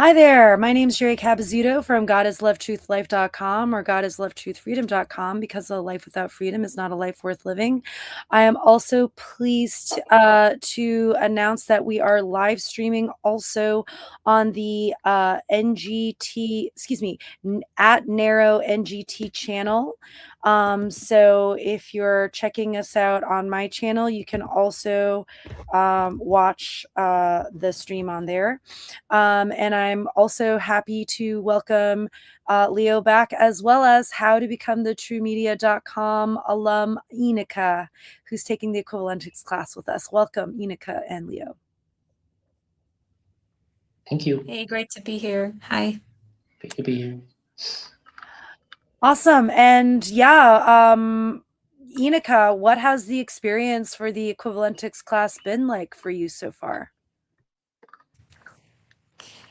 Hi there. My name is Jerry Capizzuto from GodIsLoveTruthLife.com or GodIsLoveTruthFreedom.com because a life without freedom is not a life worth living. I am also pleased to announce that we are live streaming also on the NGT, excuse me, at Narrow NGT channel. So if you're checking us out on my channel, you can also watch the stream on there. And I'm also happy to welcome Lio back, as well as how to become the truemedia.com alum Ineka, who's taking the Equivalentics class with us. Welcome, Ineka and Lio. Thank you. Hey, great to be here. Hi. Great to be here. Awesome. And yeah, Ineka, what has the experience for the Equivalentics class been like for you so far?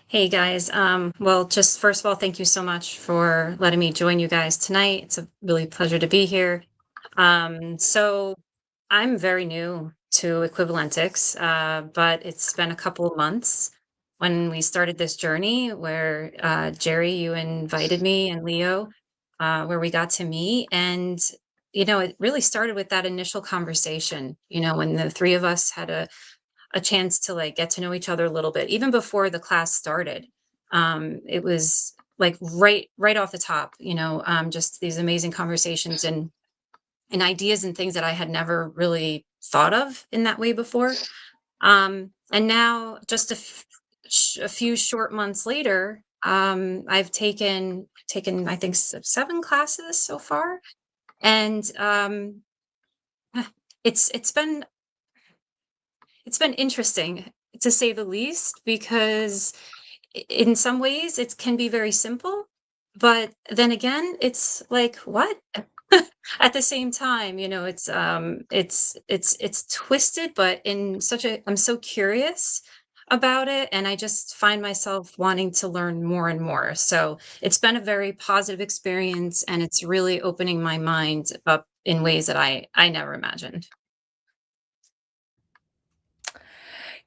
Hey guys. Well, just first of all, thank you so much for letting me join you guys tonight. It's a really pleasure to be here. So I'm very new to Equivalentics, but it's been a couple of months when we started this journey where Jerry, you invited me, and Lio, where we got to meet. And, it really started with that initial conversation, when the three of us had a chance to like get to know each other a little bit even before the class started. It was like right off the top, just these amazing conversations and ideas and things that I had never really thought of in that way before. And now just a few short months later, I've taken I think 7 classes so far. And it's it's been it's been interesting, to say the least, because in some ways it can be very simple, but then again, it's like, what? At the same time, it's twisted, but in such a I'm so curious about it, and I just find myself wanting to learn more and more. So it's been a very positive experience, and it's really opening my mind up in ways that I never imagined.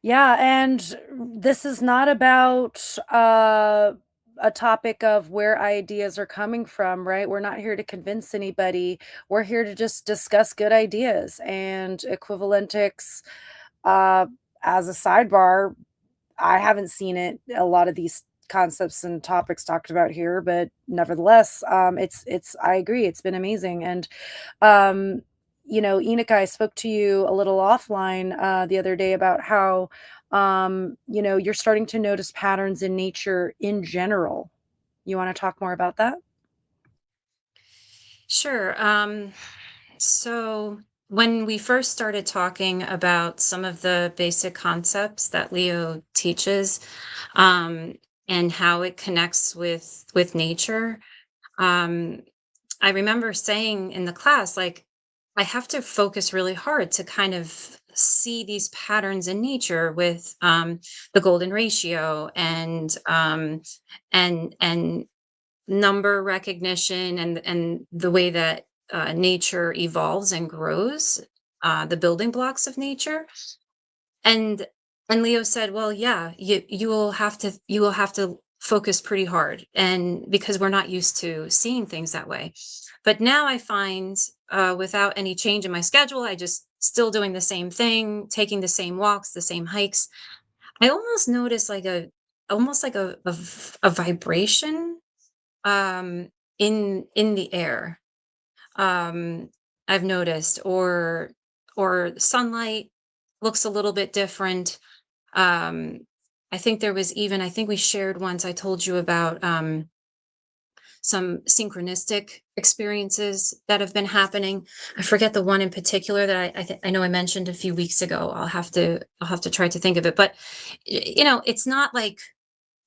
Yeah, and this is not about a topic of where ideas are coming from, right? We're not here to convince anybody. We're here to just discuss good ideas. And Equivalentics, uh, as a sidebar, I haven't seen it, a lot of these concepts and topics talked about here, but nevertheless, I agree, it's been amazing. And um, Ineka, I spoke to you a little offline the other day about how you're starting to notice patterns in nature in general. You want to talk more about that? Sure. So when we first started talking about some of the basic concepts that Leo teaches, um, and how it connects with nature, um, I remember saying in the class, like, I have to focus really hard to kind of see these patterns in nature with the golden ratio and number recognition and the way that nature evolves and grows, the building blocks of nature. And Leo said, "Well, yeah, you will have to focus pretty hard, and because we're not used to seeing things that way." But now I find, without any change in my schedule, I just still doing the same thing, taking the same walks, the same hikes. I almost notice like a vibration um in the air. um I've noticed, or sunlight looks a little bit different. um I think there was even, I think we shared once, I told you about some synchronistic experiences that have been happening. I forget the one in particular that I know I mentioned a few weeks ago. I'll have to try to think of it, but it's not like,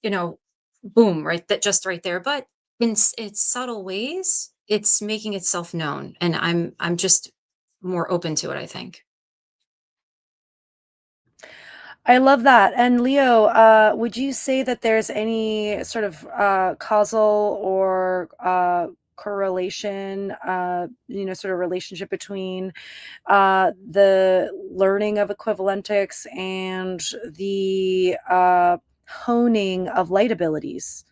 you know, boom, right, that just right there, but in its subtle ways, it's making itself known, and I'm just more open to it, I think. I love that. And Leo, would you say that there's any sort of causal or correlation, sort of relationship between the learning of equivalentics and the honing of light abilities?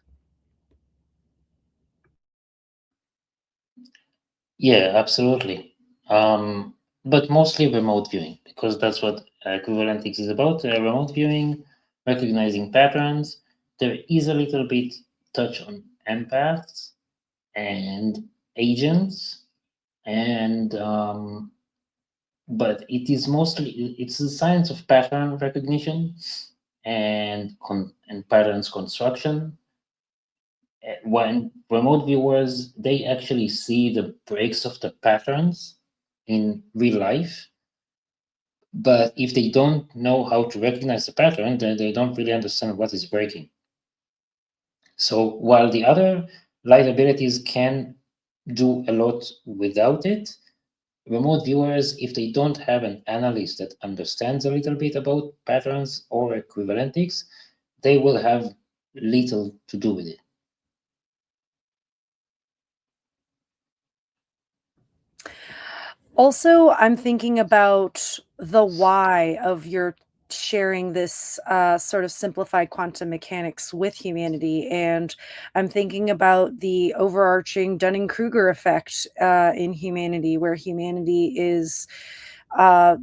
Yeah, absolutely. But mostly remote viewing, because that's what Equivalentics is about. Remote viewing, recognizing patterns. There is a little bit touch on empaths and agents, and but it's the science of pattern recognition and patterns construction. When remote viewers, they actually see the breaks of the patterns in real life, but if they don't know how to recognize the pattern, then they don't really understand what is breaking. So while the other light abilities can do a lot without it, remote viewers, if they don't have an analyst that understands a little bit about patterns or equivalentics, they will have little to do with it. Also, I'm thinking about the why of your sharing this sort of simplified quantum mechanics with humanity. And I'm thinking about the overarching Dunning-Kruger effect in humanity, where humanity is, uh,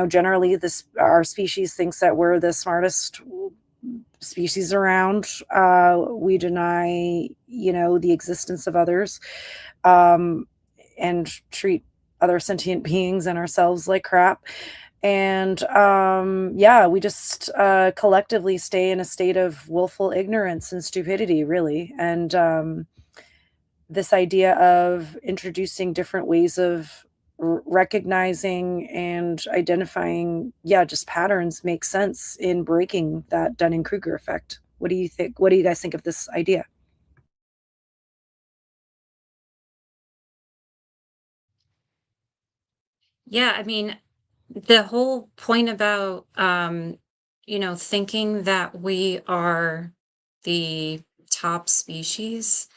generally our species thinks that we're the smartest species around. We deny, the existence of others, um, and treat other sentient beings and ourselves like crap. And yeah, we just collectively stay in a state of willful ignorance and stupidity, really. And this idea of introducing different ways of recognizing and identifying, yeah, just patterns makes sense in breaking that Dunning-Kruger effect. What do you think? What do you guys think of this idea? Yeah, I mean, the whole point about thinking that we are the top species,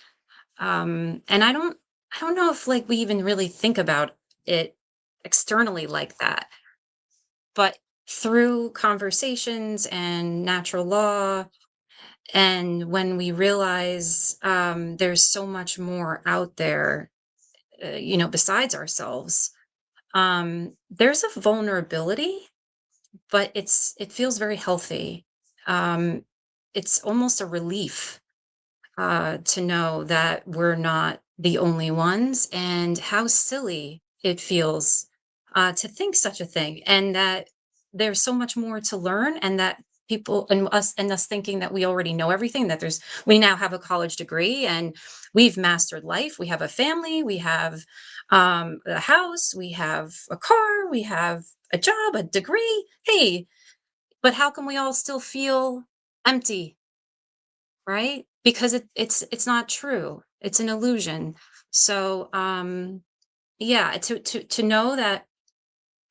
and I don't know if like we even really think about it externally like that, but through conversations and natural law, and when we realize there's so much more out there, besides ourselves, there's a vulnerability, but it feels very healthy. Um, it's almost a relief to know that we're not the only ones, and how silly it feels to think such a thing, and that there's so much more to learn, and that people and us thinking that we already know everything, that we now have a college degree and we've mastered life, we have a family, we have a house, we have a car, we have a job, a degree. Hey, but how can we all still feel empty, right? Because it's not true. It's an illusion. So yeah, to know that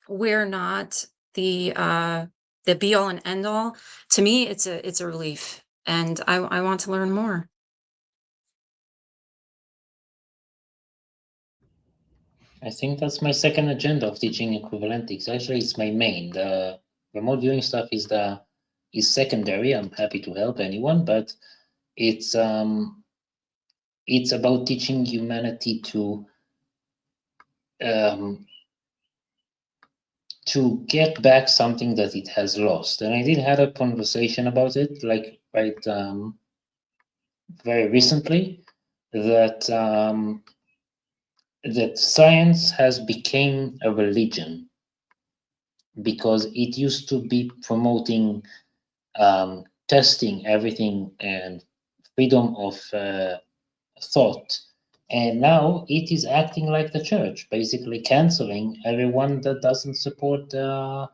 we're not the be all and end all, to me it's a relief. And I want to learn more. I think that's my second agenda of teaching equivalentics. Actually, it's my main. The remote viewing stuff is secondary. I'm happy to help anyone, but it's um it's about teaching humanity um to get back something that it has lost. And I did have a conversation about it, like right very recently, that that science has become a religion because it used to be promoting testing everything and freedom of thought. And now it is acting like the church, basically canceling everyone that doesn't support the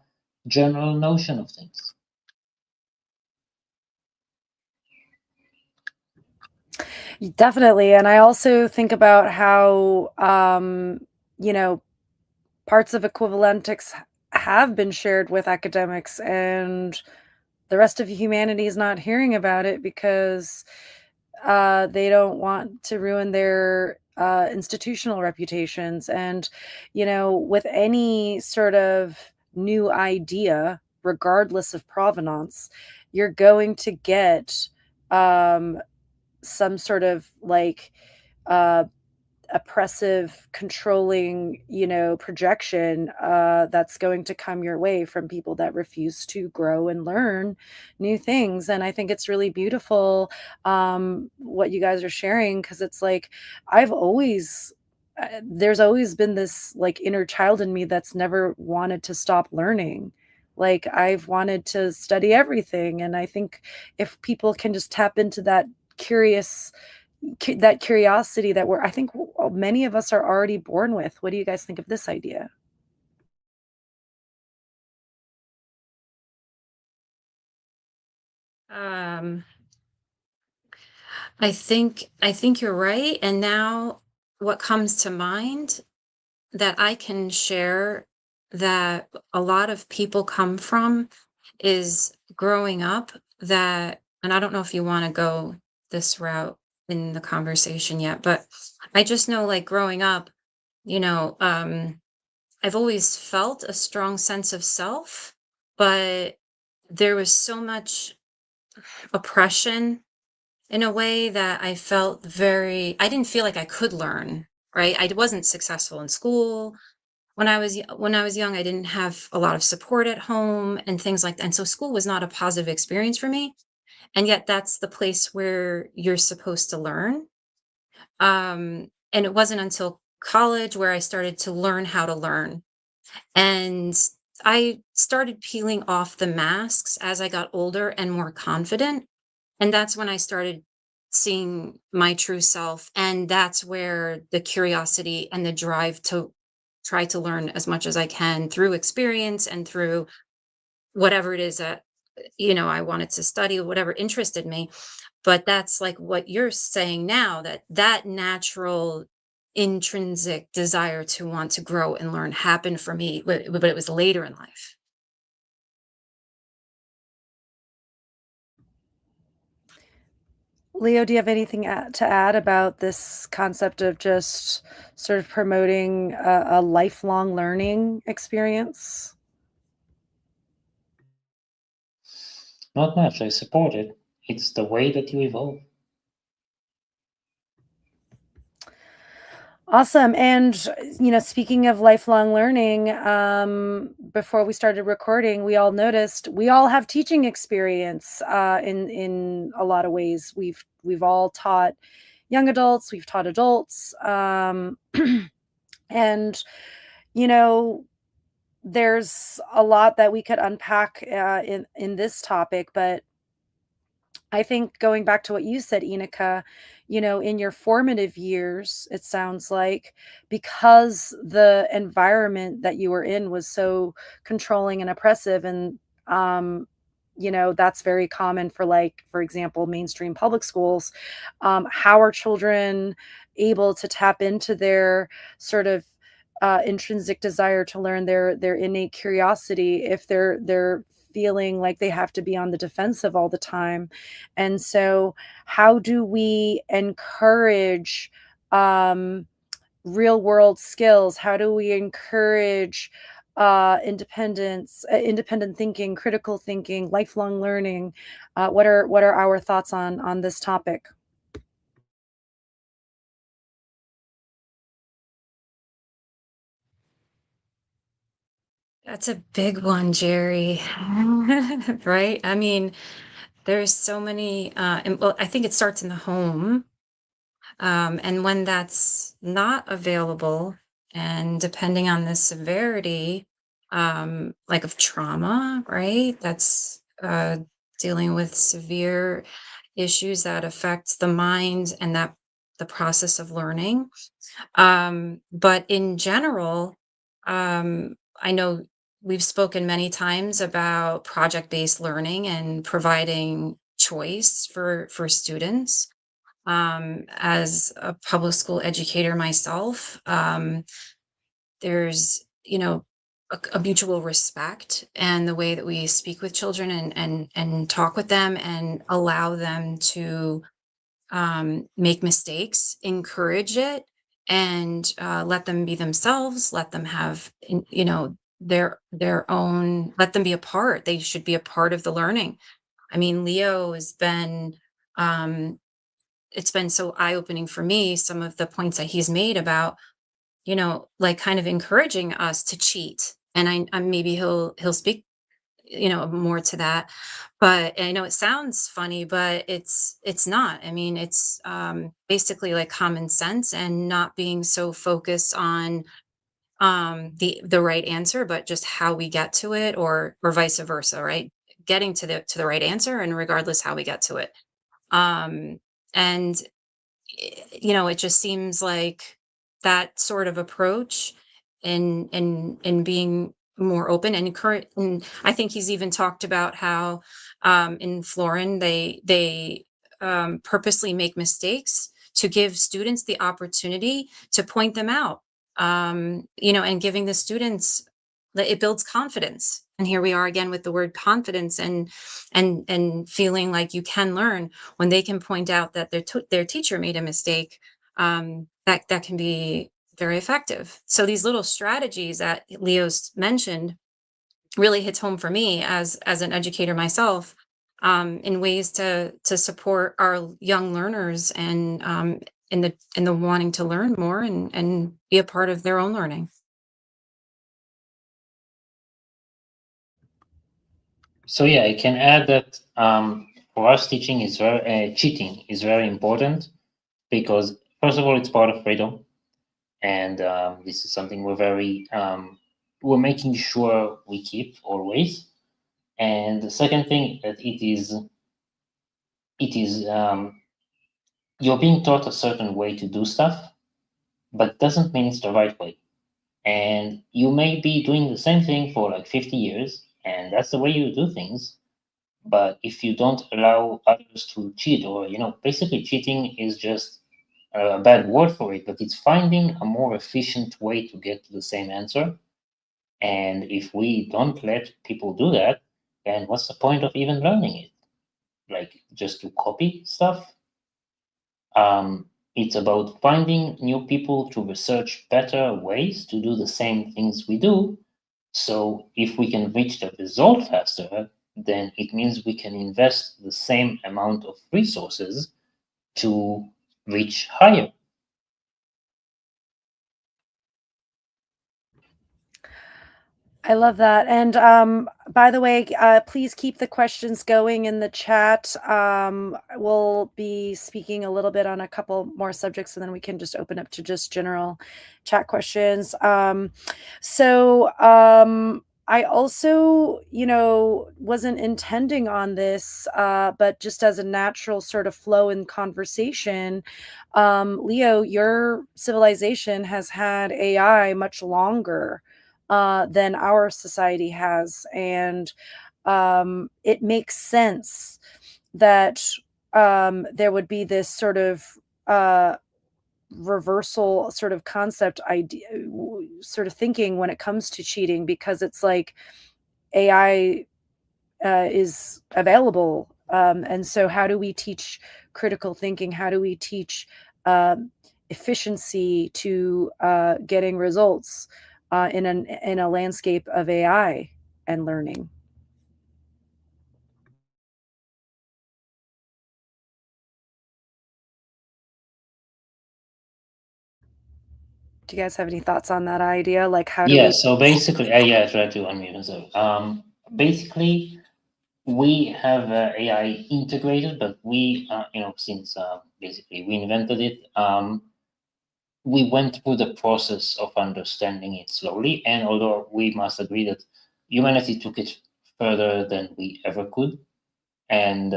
general notion of things. Definitely. And I also think about how, you know, parts of equivalentics have been shared with academics, and the rest of humanity is not hearing about it because they don't want to ruin their institutional reputations. And, with any sort of new idea, regardless of provenance, you're going to get um, some sort of like uh, oppressive, controlling, projection that's going to come your way from people that refuse to grow and learn new things. And I think it's really beautiful what you guys are sharing, because it's like I've always there's always been this like inner child in me that's never wanted to stop learning. Like I've wanted to study everything, and I think if people can just tap into curious that curiosity that I think many of us are already born with. What do you guys think of this idea? Um, I think you're right. And now what comes to mind that I can share that a lot of people come from is growing up that, and I don't know if you want to go this route in the conversation yet, but I just know like growing up, you know, I've always felt a strong sense of self, but there was so much oppression in a way that I didn't feel like I could learn, right? I wasn't successful in school. When I was young, I didn't have a lot of support at home and things like that. And so school was not a positive experience for me. And yet that's the place where you're supposed to learn. And it wasn't until college where I started to learn how to learn. And I started peeling off the masks as I got older and more confident. And that's when I started seeing my true self. And that's where the curiosity and the drive to try to learn as much as I can through experience and through whatever it is that, I wanted to study, whatever interested me. But that's like what you're saying now, that natural intrinsic desire to want to grow and learn happened for me, but it was later in life. Leo, do you have anything to add about this concept of just sort of promoting a lifelong learning experience? Not much. I support it. It's the way that you evolve. Awesome. And, speaking of lifelong learning, before we started recording, we all noticed we all have teaching experience in a lot of ways. We've all taught young adults, we've taught adults, and you know, there's a lot that we could unpack in this topic, but I think going back to what you said, Enika, in your formative years, it sounds like because the environment that you were in was so controlling and oppressive, and that's very common for, like, for example, mainstream public schools. How are children able to tap into their sort of intrinsic desire to learn, their innate curiosity, if they're feeling like they have to be on the defensive all the time? And so how do we encourage real world skills? How do we encourage independent thinking, critical thinking, lifelong learning? What are our thoughts on this topic? That's a big one, Jerry. Right? I mean, there's so many, and well, I think it starts in the home. And when that's not available, and depending on the severity, like of trauma, right? That's dealing with severe issues that affect the mind and that the process of learning. But in general, I know we've spoken many times about project-based learning and providing choice for students. As a public school educator myself, there's, a mutual respect and the way that we speak with children and talk with them and allow them to make mistakes, encourage it, and let them be themselves, let them have, their own, let them be a part. They should be a part of the learning. I mean, Leo has been, it's been so eye-opening for me, some of the points that he's made about, like kind of encouraging us to cheat. And I maybe he'll speak, more to that. But I know it sounds funny, but it's not. I mean, it's basically like common sense and not being so focused on the right answer, but just how we get to it, or vice versa, right? Getting to the right answer, and regardless how we get to it. And it just seems like that sort of approach, and being more open and current. And I think he's even talked about how in Florin they purposely make mistakes to give students the opportunity to point them out. And giving the students, that it builds confidence. And here we are again with the word confidence, and feeling like you can learn when they can point out that their teacher made a mistake. That can be very effective. So these little strategies that Leo's mentioned really hits home for me as an educator myself, in ways to support our young learners, and in the wanting to learn more, and be a part of their own learning. So yeah, I can add that for us, cheating is very important because first of all, it's part of freedom, and this is something we're making sure we keep always. And the second thing that it is you're being taught a certain way to do stuff, but doesn't mean it's the right way. And you may be doing the same thing for like 50 years, and that's the way you do things. But if you don't allow others to cheat, or basically cheating is just a bad word for it, but it's finding a more efficient way to get to the same answer. And if we don't let people do that, then what's the point of even learning it? Like just to copy stuff? It's about finding new people to research better ways to do the same things we do. So if we can reach the result faster, then it means we can invest the same amount of resources to reach higher. I love that. And by the way, please keep the questions going in the chat. We'll be speaking a little bit on a couple more subjects, and then we can just open up to just general chat questions. I also, wasn't intending on this, but just as a natural sort of flow in conversation, Leo, your civilization has had AI much longer than our society has. And it makes sense that there would be this sort of reversal sort of concept idea, sort of thinking when it comes to cheating, because it's like AI is available. And so, how do we teach critical thinking? How do we teach efficiency to getting results in a landscape of AI and learning? Do you guys have any thoughts on that idea? Like, how do Yeah, we? so basically, yeah, I tried to unmute myself. Basically, we have AI integrated, but since basically we invented it, we went through the process of understanding it slowly. And although we must agree that humanity took it further than we ever could, and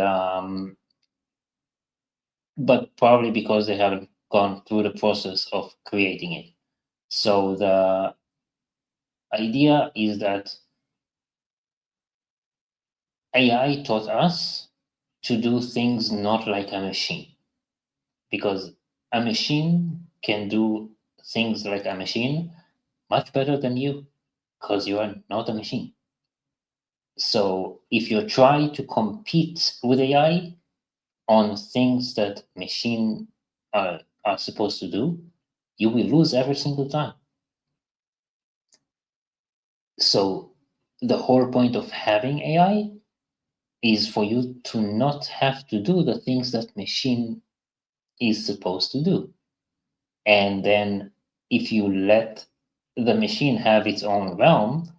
but probably because they haven't gone through the process of creating it. So the idea is that AI taught us to do things not like a machine, because a machine can do things like a machine much better than you, because you are not a machine. So if you try to compete with AI on things that machine are supposed to do, you will lose every single time. So the whole point of having AI is for you to not have to do the things that machine is supposed to do. And then if you let the machine have its own realm,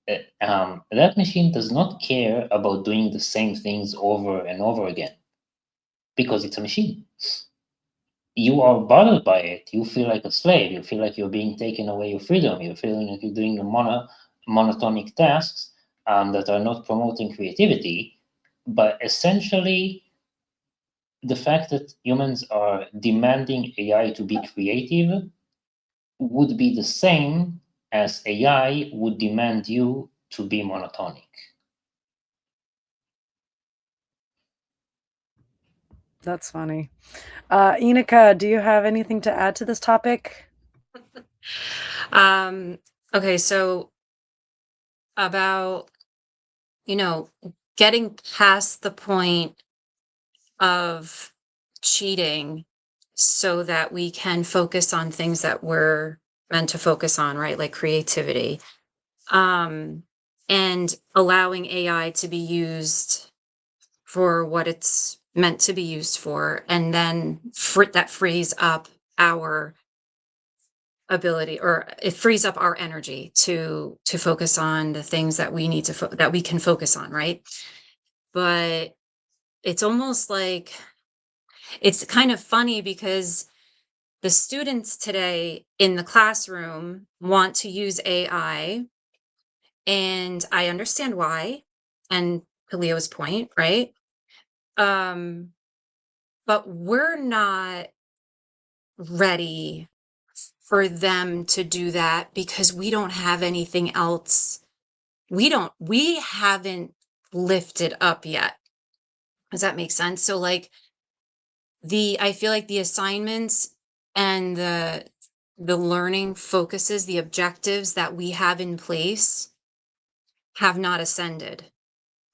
that machine does not care about doing the same things over and over again because it's a machine. You are bothered by it. You feel like a slave. You feel like you're being taken away your freedom. You're feeling like you're doing monotonic tasks that are not promoting creativity. But essentially, the fact that humans are demanding AI to be creative would be the same as AI would demand you to be monotonic. That's funny. Ineka, do you have anything to add to this topic? Okay, so about, getting past the point of cheating so that we can focus on things that we're meant to focus on, right? Like creativity. And allowing AI to be used for what it's meant to be used for, and then that frees up our ability, or it frees up our energy to focus on the things that we need to that we can focus on, right? But it's almost like, it's kind of funny because the students today in the classroom want to use AI, and I understand why, and to Leo's point, right? Um, but we're not ready for them to do that because we don't have anything else. We haven't lifted up yet. Does that make sense? So like I feel like the assignments and the learning focuses, the objectives that we have in place have not ascended,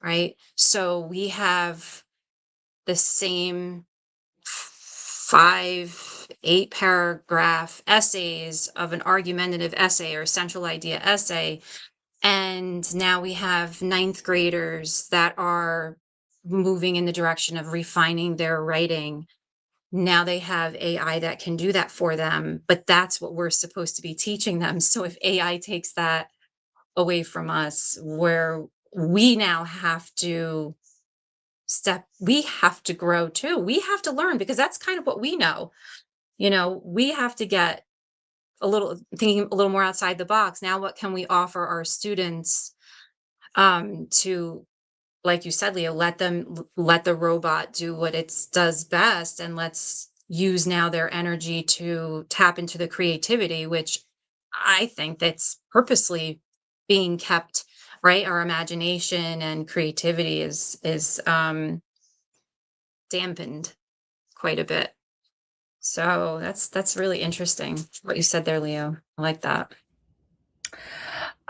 right? So we have the same 5, 8 paragraph essays of an argumentative essay or central idea essay. And now we have ninth graders that are moving in the direction of refining their writing. Now they have AI that can do that for them, but that's what we're supposed to be teaching them. So if AI takes that away from us, where we now have to we have to grow too. We have to learn, because that's kind of what we know. We have to get thinking a little more outside the box. Now, what can we offer our students, to, like you said, Leo, let the robot do what it does best, and let's use now their energy to tap into the creativity, which I think that's purposely being kept, right? Our imagination and creativity is dampened quite a bit. So that's really interesting what you said there, Leo. I like that.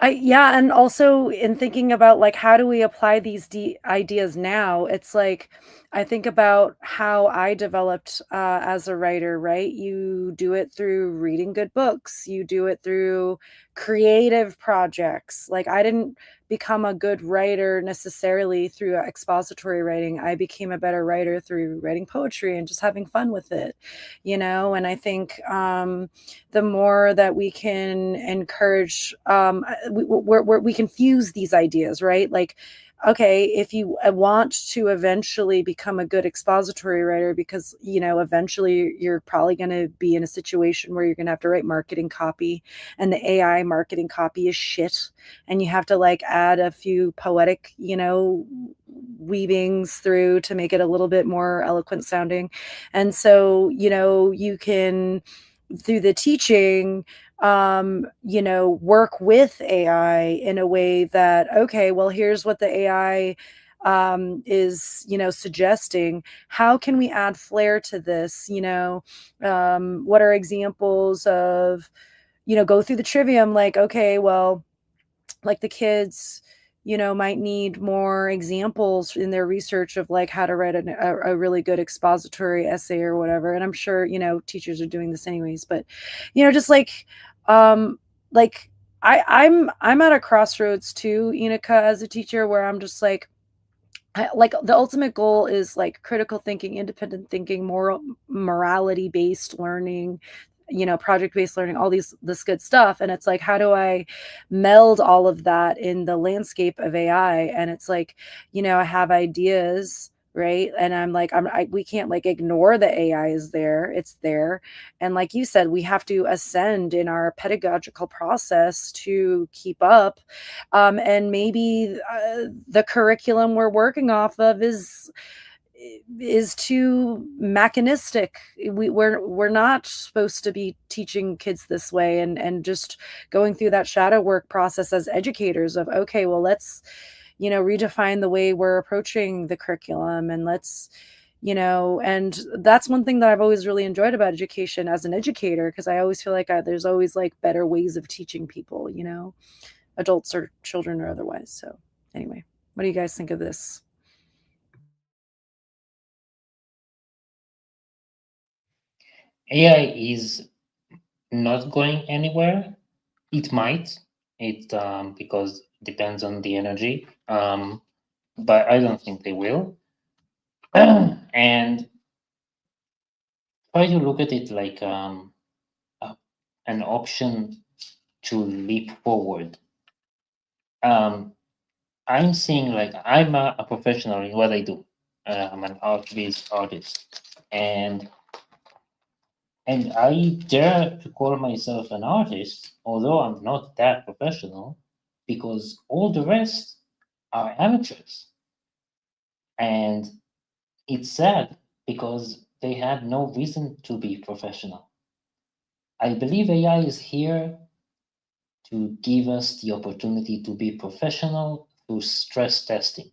Yeah, and also in thinking about like how do we apply these ideas now, it's like I think about how I developed as a writer, right? You do it through reading good books, you do it through creative projects. Like I didn't become a good writer necessarily through expository writing. I became a better writer through writing poetry and just having fun with it, and I think the more that we can encourage, we can fuse these ideas, right? Like, okay, if you want to eventually become a good expository writer, because eventually you're probably going to be in a situation where you're going to have to write marketing copy, and the AI marketing copy is shit, and you have to like add a few poetic weavings through to make it a little bit more eloquent sounding. And so you can, through the teaching, work with AI in a way that, okay, well, here's what the AI is, suggesting. How can we add flair to this? What are examples of, go through the trivium, like, okay, well, like the kids might need more examples in their research of like how to write a really good expository essay or whatever. And I'm sure teachers are doing this anyways, but just like I'm at a crossroads too, Ineka, as a teacher, where I'm just like the ultimate goal is like critical thinking, independent thinking, morality based learning, project based learning, all this good stuff. And it's like, how do I meld all of that in the landscape of AI? And it's like, I have ideas, right? And I'm like, we can't like ignore the AI is there. It's there. And like you said, we have to ascend in our pedagogical process to keep up. And maybe the curriculum we're working off of is too mechanistic. We're not supposed to be teaching kids this way, and just going through that shadow work process as educators of, okay, well, let's redefine the way we're approaching the curriculum, and let's and that's one thing that I've always really enjoyed about education as an educator, because I always feel like there's always like better ways of teaching people, adults or children or otherwise. So anyway, what do you guys think of this? AI is not going anywhere. It might. It because it depends on the energy. But I don't think they will. And try to look at it like an option to leap forward. I'm seeing like I'm a professional in what I do. I'm an art-based artist, and I dare to call myself an artist, although I'm not that professional, because all the rest are amateurs. And it's sad because they had no reason to be professional. I believe AI is here to give us the opportunity to be professional through stress testing,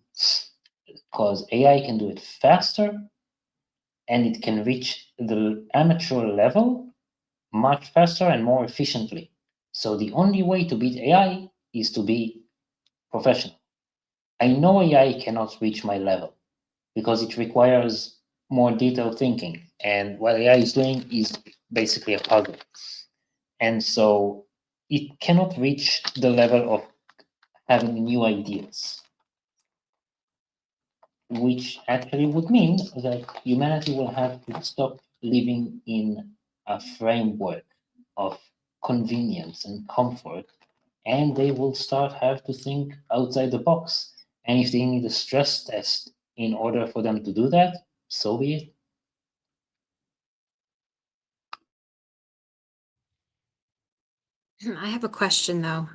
because AI can do it faster and it can reach the amateur level much faster and more efficiently. So the only way to beat AI is to be professional. I know AI cannot reach my level because it requires more detailed thinking. And what AI is doing is basically a puzzle. And so it cannot reach the level of having new ideas, which actually would mean that humanity will have to stop living in a framework of convenience and comfort, and they will have to think outside the box. And if they need a stress test in order for them to do that, so be it. I have a question though.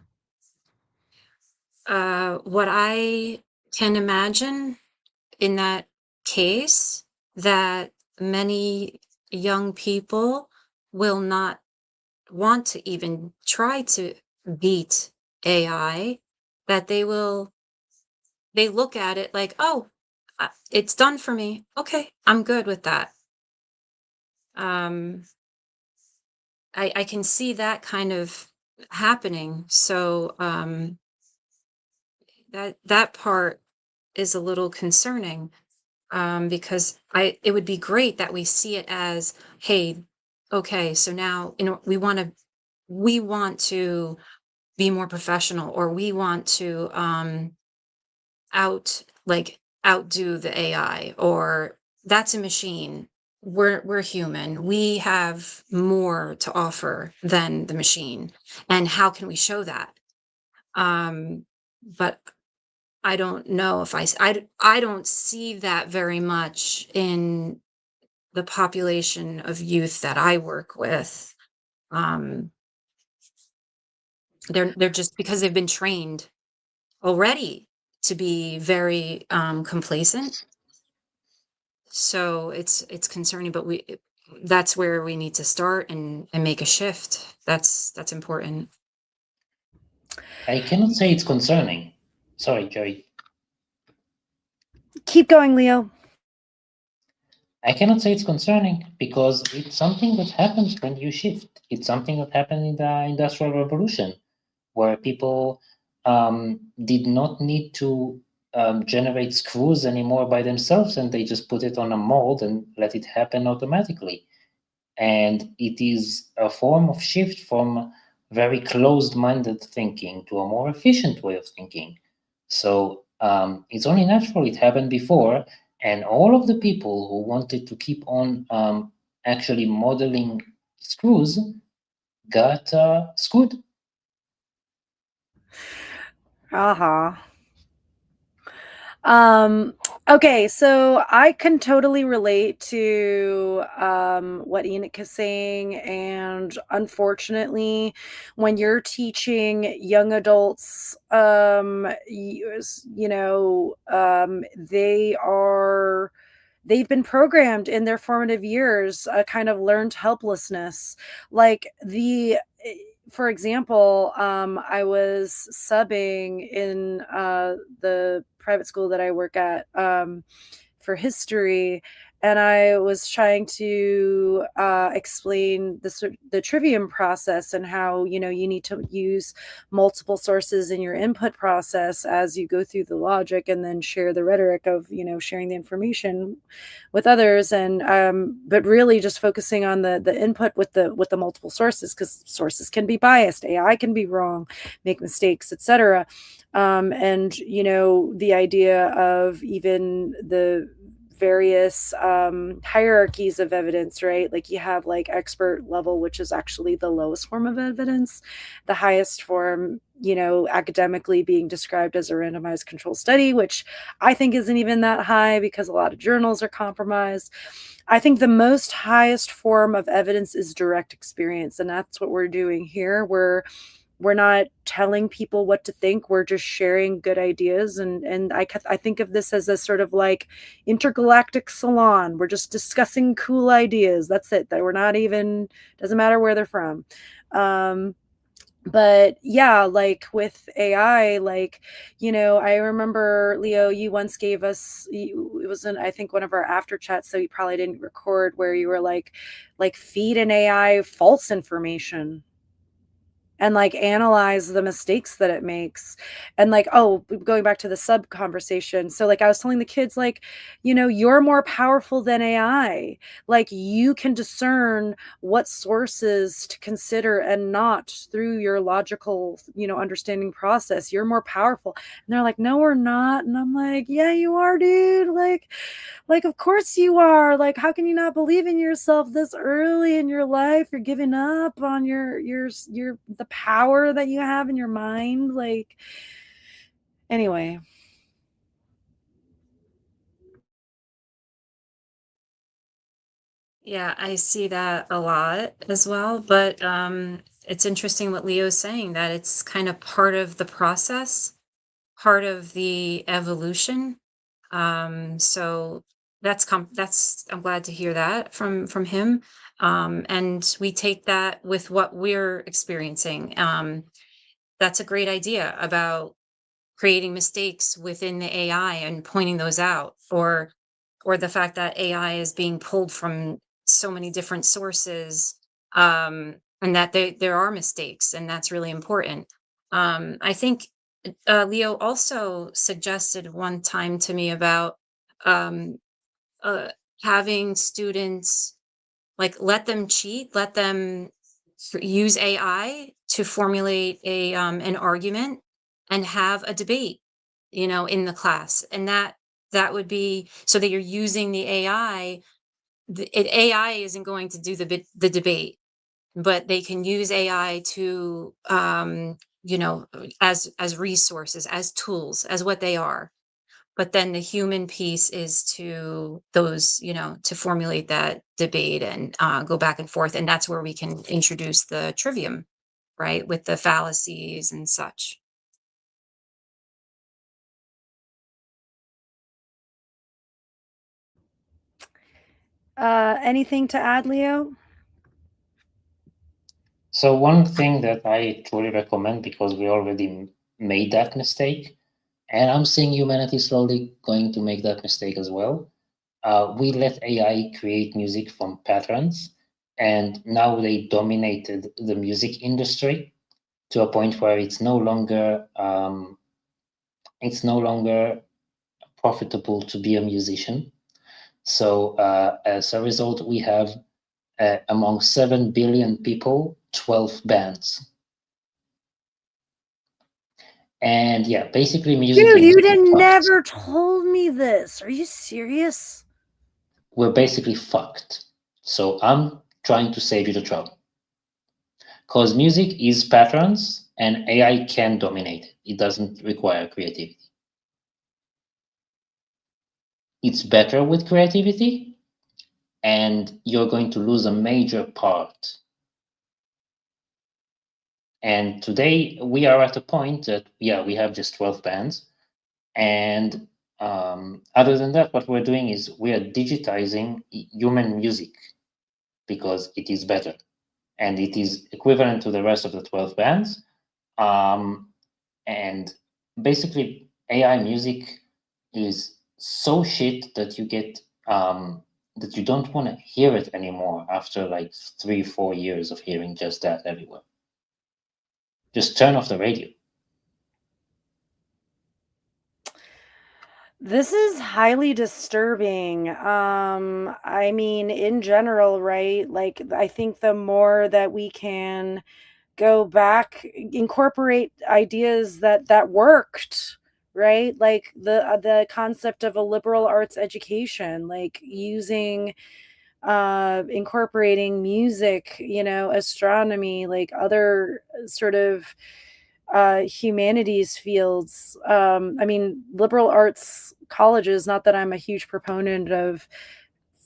What I can imagine in that case, that many young people will not want to even try to beat AI, that they look at it like, oh, it's done for me. Okay, I'm good with that. I can see that kind of happening. So that part is a little concerning, because it would be great that we see it as, hey, okay, so now we want to be more professional, or we want to outdo the AI, or that's a machine. We're human. We have more to offer than the machine. And how can we show that? But I don't know if I don't see that very much in the population of youth that I work with. They're just, because they've been trained already to be very complacent. So it's concerning, but that's where we need to start and make a shift. That's important. I cannot say it's concerning. Sorry, Joey. Keep going, Leo. I cannot say it's concerning because it's something that happens when you shift. It's something that happened in the Industrial Revolution, where people did not need to generate screws anymore by themselves, and they just put it on a mold and let it happen automatically. And it is a form of shift from very closed-minded thinking to a more efficient way of thinking. So it's only natural. It happened before, and all of the people who wanted to keep on actually modeling screws got screwed. Okay, so I can totally relate to what Enoch is saying, and unfortunately, when you're teaching young adults, they've been programmed in their formative years, a kind of learned helplessness. Like for example, I was subbing in the private school that I work at for history, and I was trying to explain the trivium process and how you need to use multiple sources in your input process as you go through the logic, and then share the rhetoric of sharing the information with others, and but really just focusing on the input with the multiple sources, because sources can be biased, AI can be wrong, make mistakes, etc. And the idea of even the various hierarchies of evidence, right? Like you have like expert level, which is actually the lowest form of evidence, the highest form academically being described as a randomized control study, which I think isn't even that high because a lot of journals are compromised. I think the most highest form of evidence is direct experience, and that's what we're doing here. We're not telling people what to think. We're just sharing good ideas. And I think of this as a sort of like intergalactic salon. We're just discussing cool ideas. That's it. That we're not even, doesn't matter where they're from. But yeah, like with AI, like, I remember, Leo, you once gave us, it was in, I think, one of our after chats, so you probably didn't record, where you were like feed an AI false information and like analyze the mistakes that it makes. And like, oh, going back to the sub conversation, so like I was telling the kids, like, you're more powerful than AI. Like you can discern what sources to consider and not through your logical understanding process. You're more powerful. And they're like, no, we're not. And I'm like, yeah, you are, dude. Like, of course you are. Like, how can you not believe in yourself this early in your life? You're giving up on your the power that you have in your mind. Like, anyway. Yeah, I see that a lot as well, but it's interesting what Leo's saying, that it's kind of part of the process, part of the evolution. So that's I'm glad to hear that from him. And we take that with what we're experiencing. That's a great idea about creating mistakes within the AI and pointing those out, or the fact that AI is being pulled from so many different sources, and that there are mistakes, and that's really important. I think Leo also suggested one time to me about um, uh, having students, like, let them cheat, let them use AI to formulate an argument and have a debate, in the class, and that would be so that you're using the AI. AI isn't going to do the debate, but they can use AI to, as resources, as tools, as what they are. But then the human piece is to those, to formulate that debate and go back and forth. And that's where we can introduce the trivium, right? With the fallacies and such. Anything to add, Leo? So one thing that I truly recommend, because we already made that mistake, and I'm seeing humanity slowly going to make that mistake as well. We let AI create music from patterns, and now they dominated the music industry to a point where it's no longer profitable to be a musician. So as a result, we have among 7 billion people, 12 bands. And yeah, basically music Dude, you industry fucked. never told me this. Are you serious? We're basically fucked. So I'm trying to save you the trouble. Because music is patterns and AI can dominate it. It doesn't require creativity. It's better with creativity, and you're going to lose a major part. And today we are at a point that, yeah, we have just 12 bands. And other than that, what we're doing is we are digitizing human music because it is better and it is equivalent to the rest of the 12 bands. And basically, AI music is so shit that you get that you don't want to hear it anymore after like 3-4 years of hearing just that everywhere. Just turn off the radio. This is highly disturbing. I mean, in general, right? Like, I think the more that we can go back, incorporate ideas that worked, right? Like the concept of a liberal arts education, like using incorporating music, astronomy, like other sort of humanities fields. I mean, liberal arts colleges, not that I'm a huge proponent of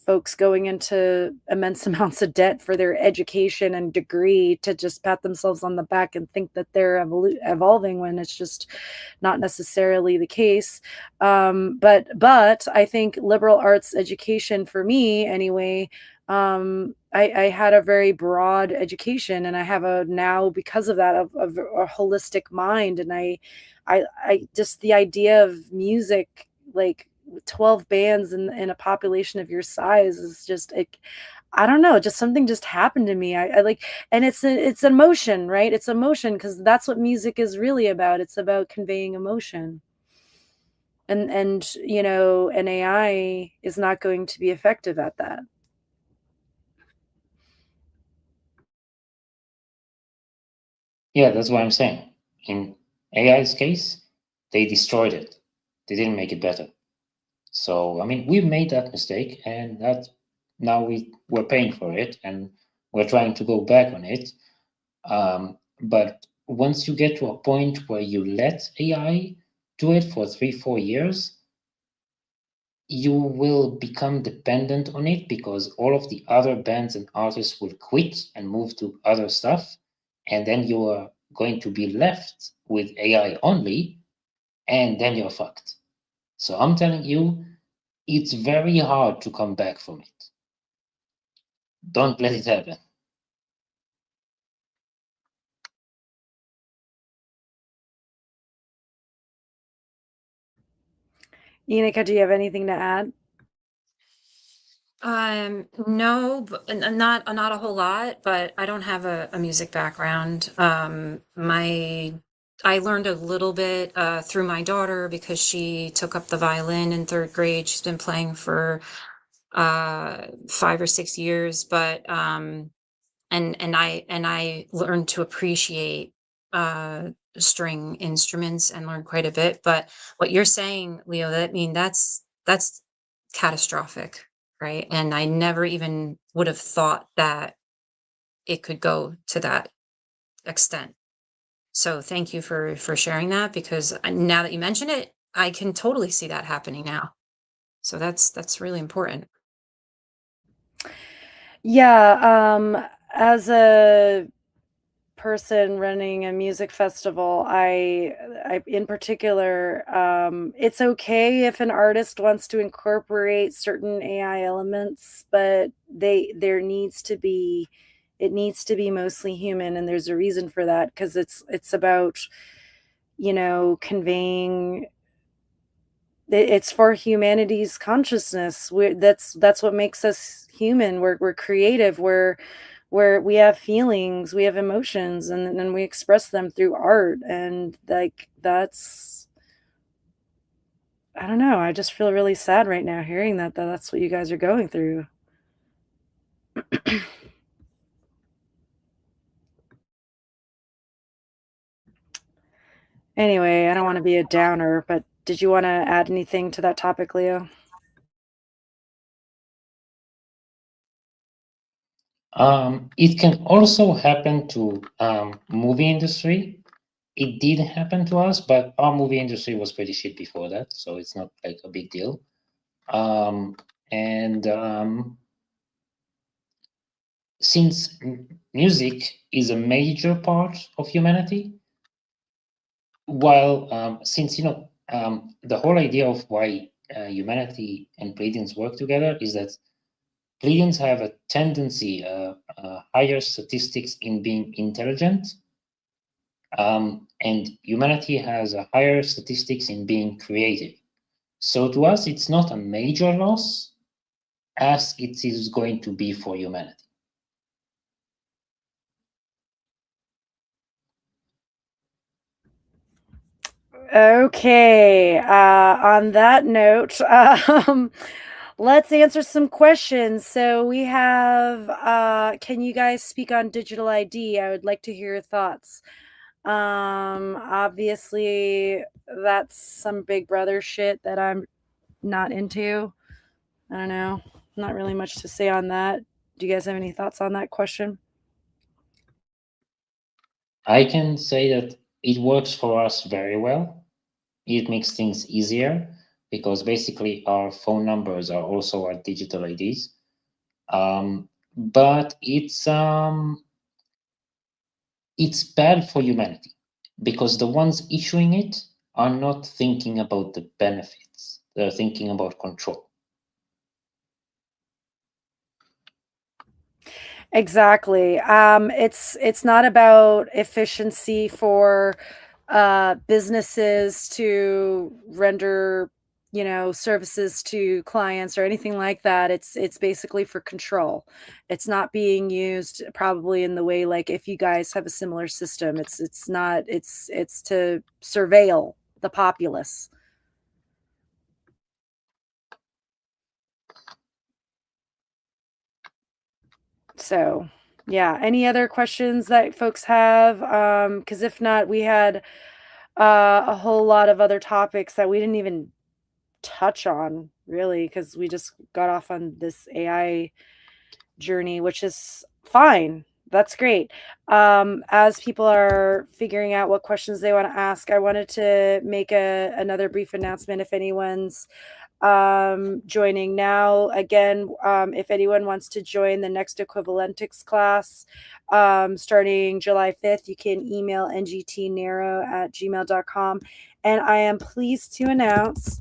folks going into immense amounts of debt for their education and degree to just pat themselves on the back and think that they're evolving when it's just not necessarily the case. But I think liberal arts education, for me anyway, I had a very broad education, and I have a now, because of that, of a holistic mind. And I just, the idea of music, like 12 bands in a population of your size, is just like, I don't know, just something just happened to me. I like, and it's emotion, right? It's emotion, because that's what music is really about. It's about conveying emotion. And an AI is not going to be effective at that. Yeah, that's what I'm saying. In AI's case, they destroyed it. They didn't make it better. So I mean, we made that mistake, and that now we're paying for it, and we're trying to go back on it. But once you get to a point where you let AI do it for 3-4 years, you will become dependent on it because all of the other bands and artists will quit and move to other stuff. And then you are going to be left with AI only, and then you're fucked. So I'm telling you, it's very hard to come back from it. Don't let it happen. Ineka, do you have anything to add? No, but not a whole lot, but I don't have a music background. I learned a little bit through my daughter because she took up the violin in third grade. She's been playing for 5 or 6 years, but and I learned to appreciate string instruments and learned quite a bit. But what you're saying, Leo, that's catastrophic, right? And I never even would have thought that it could go to that extent. So thank you for sharing that, because now that you mention it, I can totally see that happening now. So that's really important. Yeah, as a person running a music festival, I in particular, it's okay if an artist wants to incorporate certain AI elements, but it needs to be mostly human, and there's a reason for that, because it's about, conveying. It's for humanity's consciousness. That's what makes us human. We're creative. We have feelings, we have emotions, and then we express them through art. And like, that's, I don't know. I just feel really sad right now hearing that that's what you guys are going through. Anyway, I don't want to be a downer, but did you want to add anything to that topic, Leo? It can also happen to movie industry. It did happen to us, but our movie industry was pretty shit before that, so it's not like a big deal. And since music is a major part of humanity, while since the whole idea of why humanity and Pleiadians work together is that Pleiadians have a tendency, higher statistics in being intelligent, and humanity has a higher statistics in being creative. So to us, it's not a major loss as it is going to be for humanity. Okay, on that note, let's answer some questions. So we have, can you guys speak on digital ID? I would like to hear your thoughts. Obviously, that's some Big Brother shit that I'm not into. I don't know. Not really much to say on that. Do you guys have any thoughts on that question? I can say that it works for us very well. It makes things easier because basically our phone numbers are also our digital IDs. But it's bad for humanity because the ones issuing it are not thinking about the benefits. They're thinking about control. Exactly. It's not about efficiency for businesses to render, services to clients or anything like that. It's basically for control. It's not being used probably in the way like if you guys have a similar system. It's not. It's to surveil the populace. So, yeah. Any other questions that folks have? Because if not, we had a whole lot of other topics that we didn't even touch on, really, because we just got off on this AI journey, which is fine. That's great. As people are figuring out what questions they want to ask, I wanted to make another brief announcement if anyone's joining now. Again, if anyone wants to join the next Equivalentics class starting July 5th, you can email ngtnarrow@gmail.com. And I am pleased to announce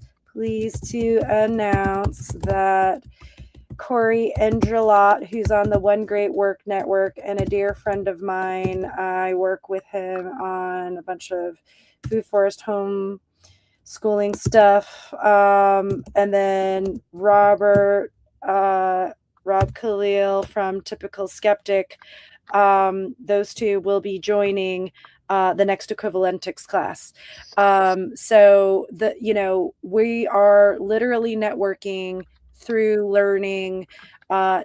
that Corey Endrelot, who's on the One Great Work Network and a dear friend of mine, I work with him on a bunch of food forest home schooling stuff. And then Rob Khalil from Typical Skeptic. Those two will be joining the next Equivalentics class. So we are literally networking through learning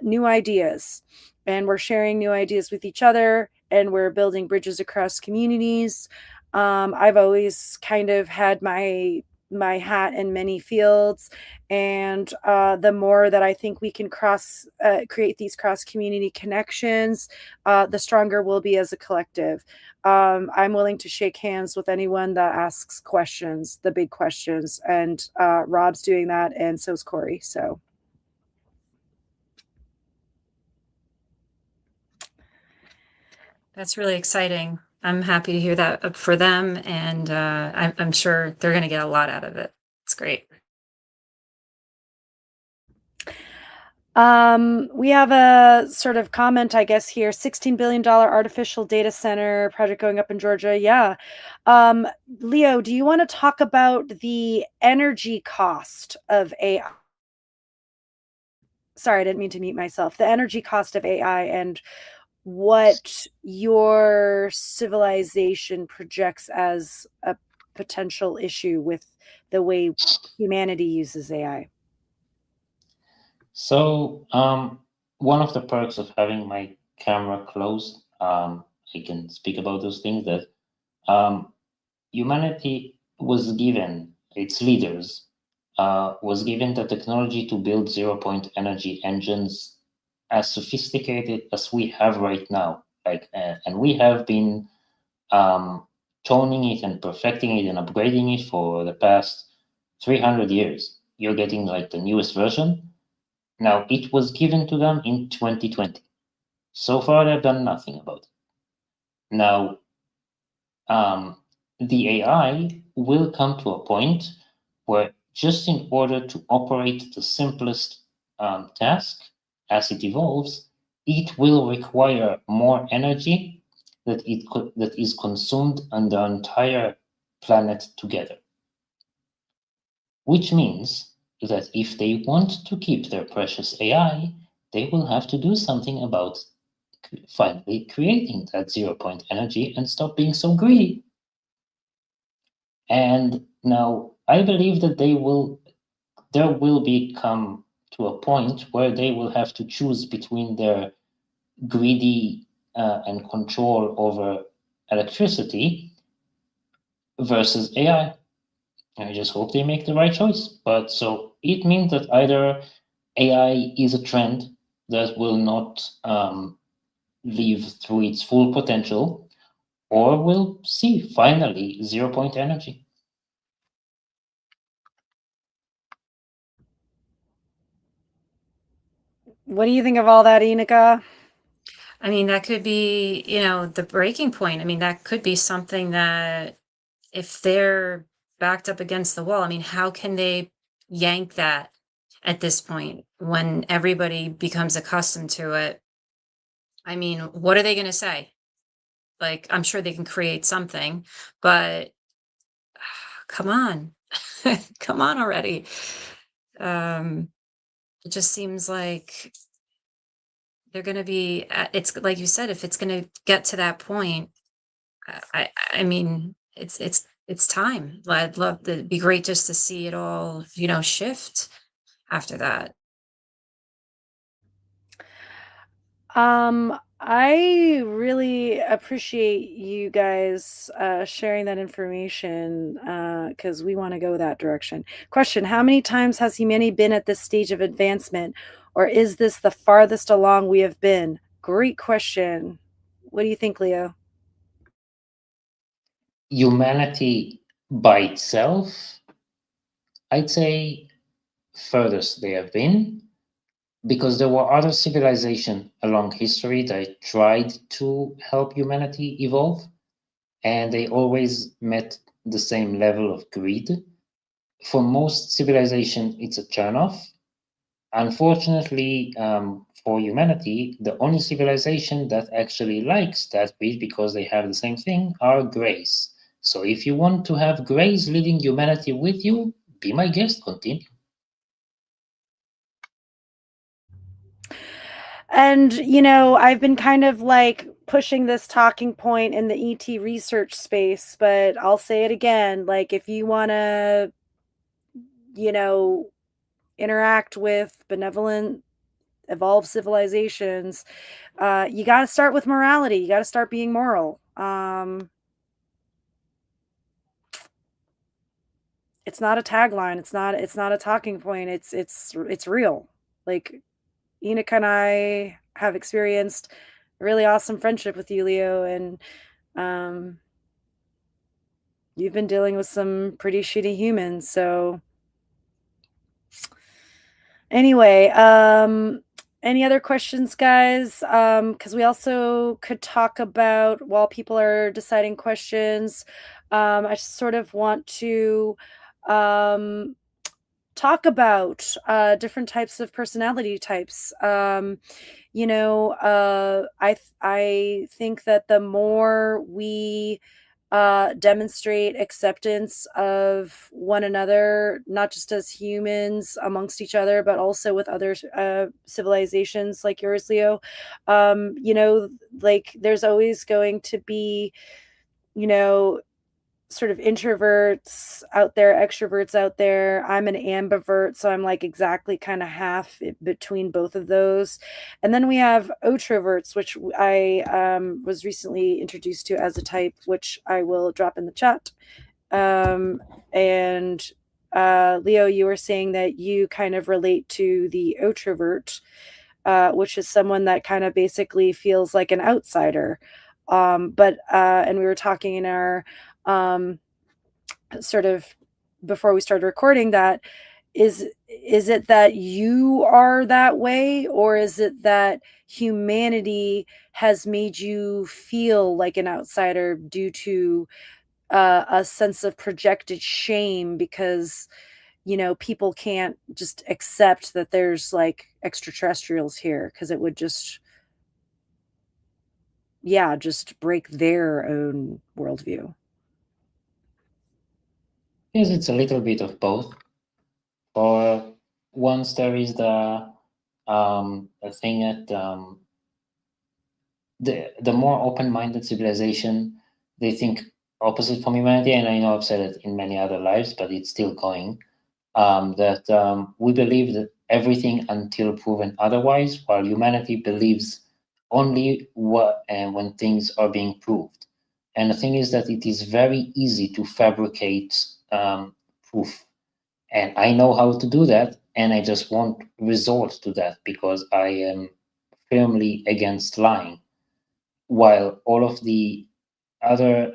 new ideas, and we're sharing new ideas with each other, and we're building bridges across communities. I've always kind of had my hat in many fields, and the more that I think we can create these cross community connections, the stronger we'll be as a collective. I'm willing to shake hands with anyone that asks questions, the big questions, and Rob's doing that, and so is Corey. So. That's really exciting. I'm happy to hear that for them, and I'm sure they're going to get a lot out of it. It's great. We have a sort of comment, I guess, here. $16 billion artificial data center project going up in Georgia. Yeah. Leo, do you want to talk about the energy cost of AI? Sorry, I didn't mean to mute myself. The energy cost of AI and what your civilization projects as a potential issue with the way humanity uses AI. So one of the perks of having my camera closed, I can speak about those things that humanity was given, its leaders, was given the technology to build zero-point energy engines as sophisticated as we have right now. And we have been toning it and perfecting it and upgrading it for the past 300 years. You're getting like the newest version. Now, it was given to them in 2020. So far, they've done nothing about it. Now, the AI will come to a point where just in order to operate the simplest task as it evolves, it will require more energy that is consumed on the entire planet together. Which means that if they want to keep their precious AI, they will have to do something about finally creating that zero-point energy and stop being so greedy. And now I believe that there will become to a point where they will have to choose between their greedy and control over electricity versus AI. I just hope they make the right choice. But so it means that either AI is a trend that will not live through its full potential, or we'll see finally zero-point energy. What do you think of all that, Ineka? I mean, that could be, the breaking point. I mean, that could be something that if they're backed up against the wall, I mean, how can they yank that at this point when everybody becomes accustomed to it? I mean, what are they going to say? Like, I'm sure they can create something, but come on. Come on already. It just seems like they're going to be, it's like you said, if it's going to get to that point, I mean, it's time. I'd love to, it'd be great just to see it all, shift after that. I really appreciate you guys sharing that information because we want to go that direction. Question: how many times has humanity been at this stage of advancement, or is this the farthest along we have been? Great question. What do you think, Leo? Humanity by itself, I'd say furthest they have been, because there were other civilizations along history that tried to help humanity evolve, and they always met the same level of greed. For most civilization, it's a turnoff. Unfortunately, for humanity, the only civilization that actually likes that greed because they have the same thing are Greys. So if you want to have Greys leading humanity with you, be my guest, continue. And, I've been kind of like pushing this talking point in the ET research space, but I'll say it again. Like, if you want to, you know, interact with benevolent, evolved civilizations, you got to start with morality. You got to start being moral. It's not a tagline. It's not a talking point. It's real. Like, Enoch and I have experienced a really awesome friendship with you, Leo, and you've been dealing with some pretty shitty humans. So anyway, any other questions, guys? Because we also could talk about, while people are deciding questions, I just sort of want to talk about different types of personality types. I think that the more we demonstrate acceptance of one another, not just as humans amongst each other, but also with other civilizations like yours, Leo. Like, there's always going to be, you know, sort of introverts out there, extroverts out there. I'm an ambivert, so I'm like exactly kind of half between both of those. And then we have otroverts, which I was recently introduced to as a type, which I will drop in the chat. And Leo, you were saying that you kind of relate to the otrovert, which is someone that kind of basically feels like an outsider. And we were talking in our sort of before we started recording that is it that you are that way, or is it that humanity has made you feel like an outsider due to a sense of projected shame because people can't just accept that there's like extraterrestrials here because it would just just break their own worldview. Yes, it's a little bit of both. For once, there is the thing that the more open-minded civilization, they think opposite from humanity, and I know I've said it in many other lives, but it's still going. That we believe that everything until proven otherwise, while humanity believes only when things are being proved. And the thing is that it is very easy to fabricate proof. And I know how to do that, and I just won't resort to that because I am firmly against lying. While all of the other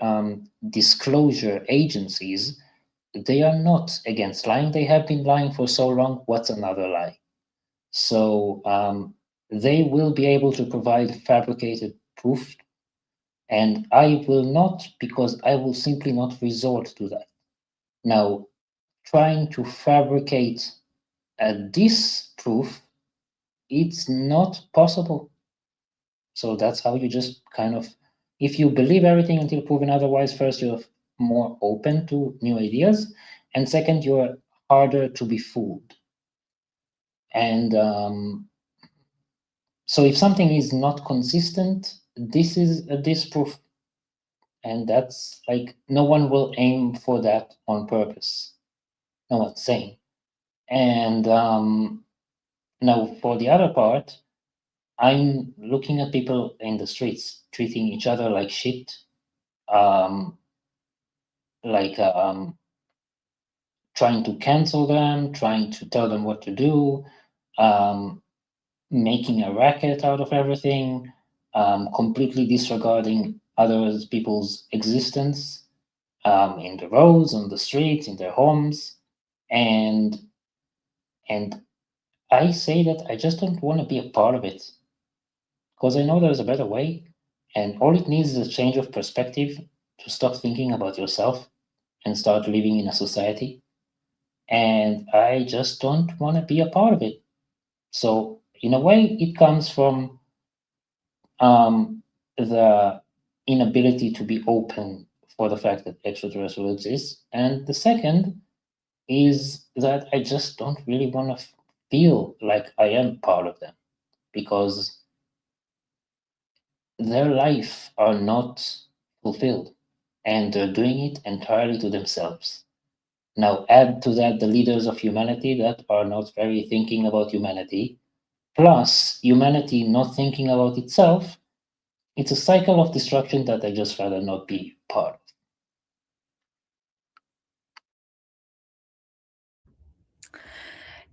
disclosure agencies, they are not against lying. They have been lying for so long. What's another lie? So they will be able to provide fabricated proof, and I will not, because I will simply not resort to that. Now, trying to fabricate a disproof, it's not possible. So that's how you just kind of, if you believe everything until proven otherwise, first you're more open to new ideas, and second you're harder to be fooled. And so if something is not consistent, this is a disproof, and that's like no one will aim for that on purpose. No one's saying. And now for the other part, I'm looking at people in the streets treating each other like shit, um, like trying to cancel them, trying to tell them what to do, um, making a racket out of everything, completely disregarding other people's existence in the roads, on the streets, in their homes, and and I say that I just don't want to be a part of it because I know there's a better way, and all it needs is a change of perspective to stop thinking about yourself and start living in a society. And I just don't want to be a part of it. So, in a way, it comes from the inability to be open for the fact that extraterrestrial exists. And the second is that I just don't really want to feel like I am part of them because their life are not fulfilled and they're doing it entirely to themselves. Now, add to that the leaders of humanity that are not very thinking about humanity, plus humanity not thinking about itself. It's a cycle of destruction that I just rather not be part of.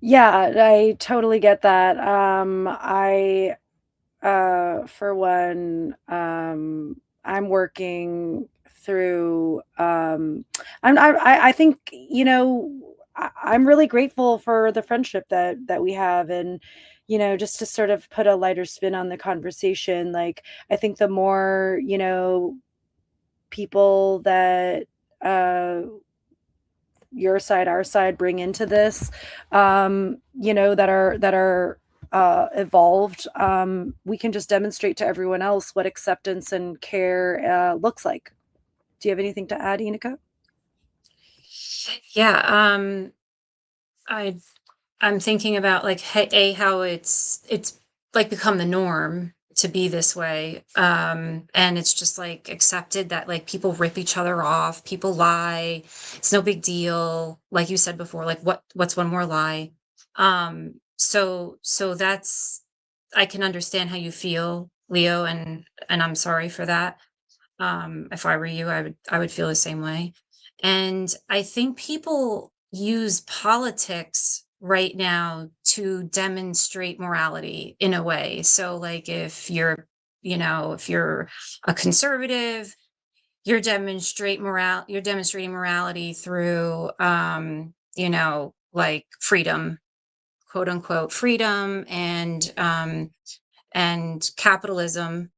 Yeah, I totally get that. I for one, I'm working through I think, I'm really grateful for the friendship that we have, and just to sort of put a lighter spin on the conversation, like I think the more, people that your side, our side bring into this, that are evolved, we can just demonstrate to everyone else what acceptance and care looks like. Do you have anything to add, Inika? Yeah, I'm thinking about like how it's like become the norm to be this way. And it's just like accepted that like people rip each other off, people lie. It's no big deal. Like you said before, like what's one more lie? So that's, I can understand how you feel, Leo, and I'm sorry for that. If I were you, I would feel the same way. And I think people use politics right now to demonstrate morality in a way. So like if you're a conservative, you're demonstrating morality through like freedom, quote unquote freedom, and capitalism.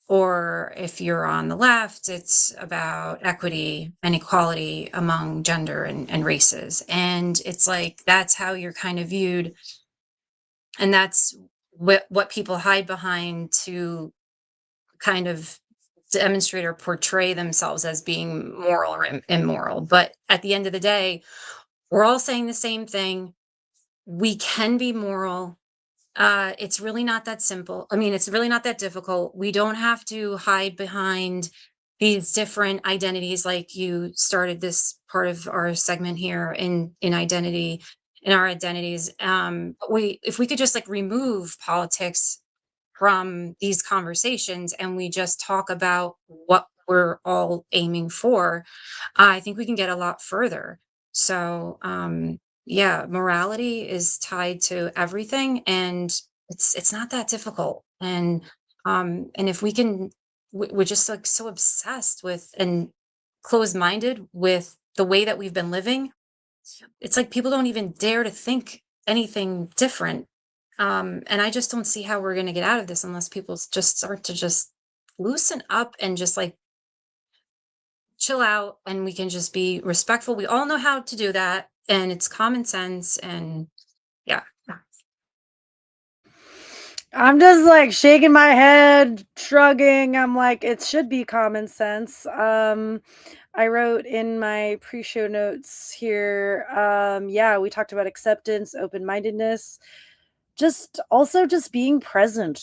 Or if you're on the left, it's about equity and equality among gender and races. And it's like that's how you're kind of viewed. And that's what people hide behind to kind of demonstrate or portray themselves as being moral or immoral. But at the end of the day, we're all saying the same thing. We can be moral. It's really not that simple. I mean, it's really not that difficult. We don't have to hide behind these different identities, like you started this part of our segment here in identity, in our identities. If we could just like remove politics from these conversations and we just talk about what we're all aiming for, I think we can get a lot further. So, yeah, morality is tied to everything, and it's not that difficult. And if we can, we're just like so obsessed with and closed-minded with the way that we've been living. It's like people don't even dare to think anything different. And I just don't see how we're going to get out of this unless people just start to just loosen up and just like chill out, and we can just be respectful. We all know how to do that, and it's common sense. And yeah. I'm just like shaking my head, shrugging. I'm like, it should be common sense. I wrote in my pre-show notes here, yeah, we talked about acceptance, open-mindedness, just also just being present,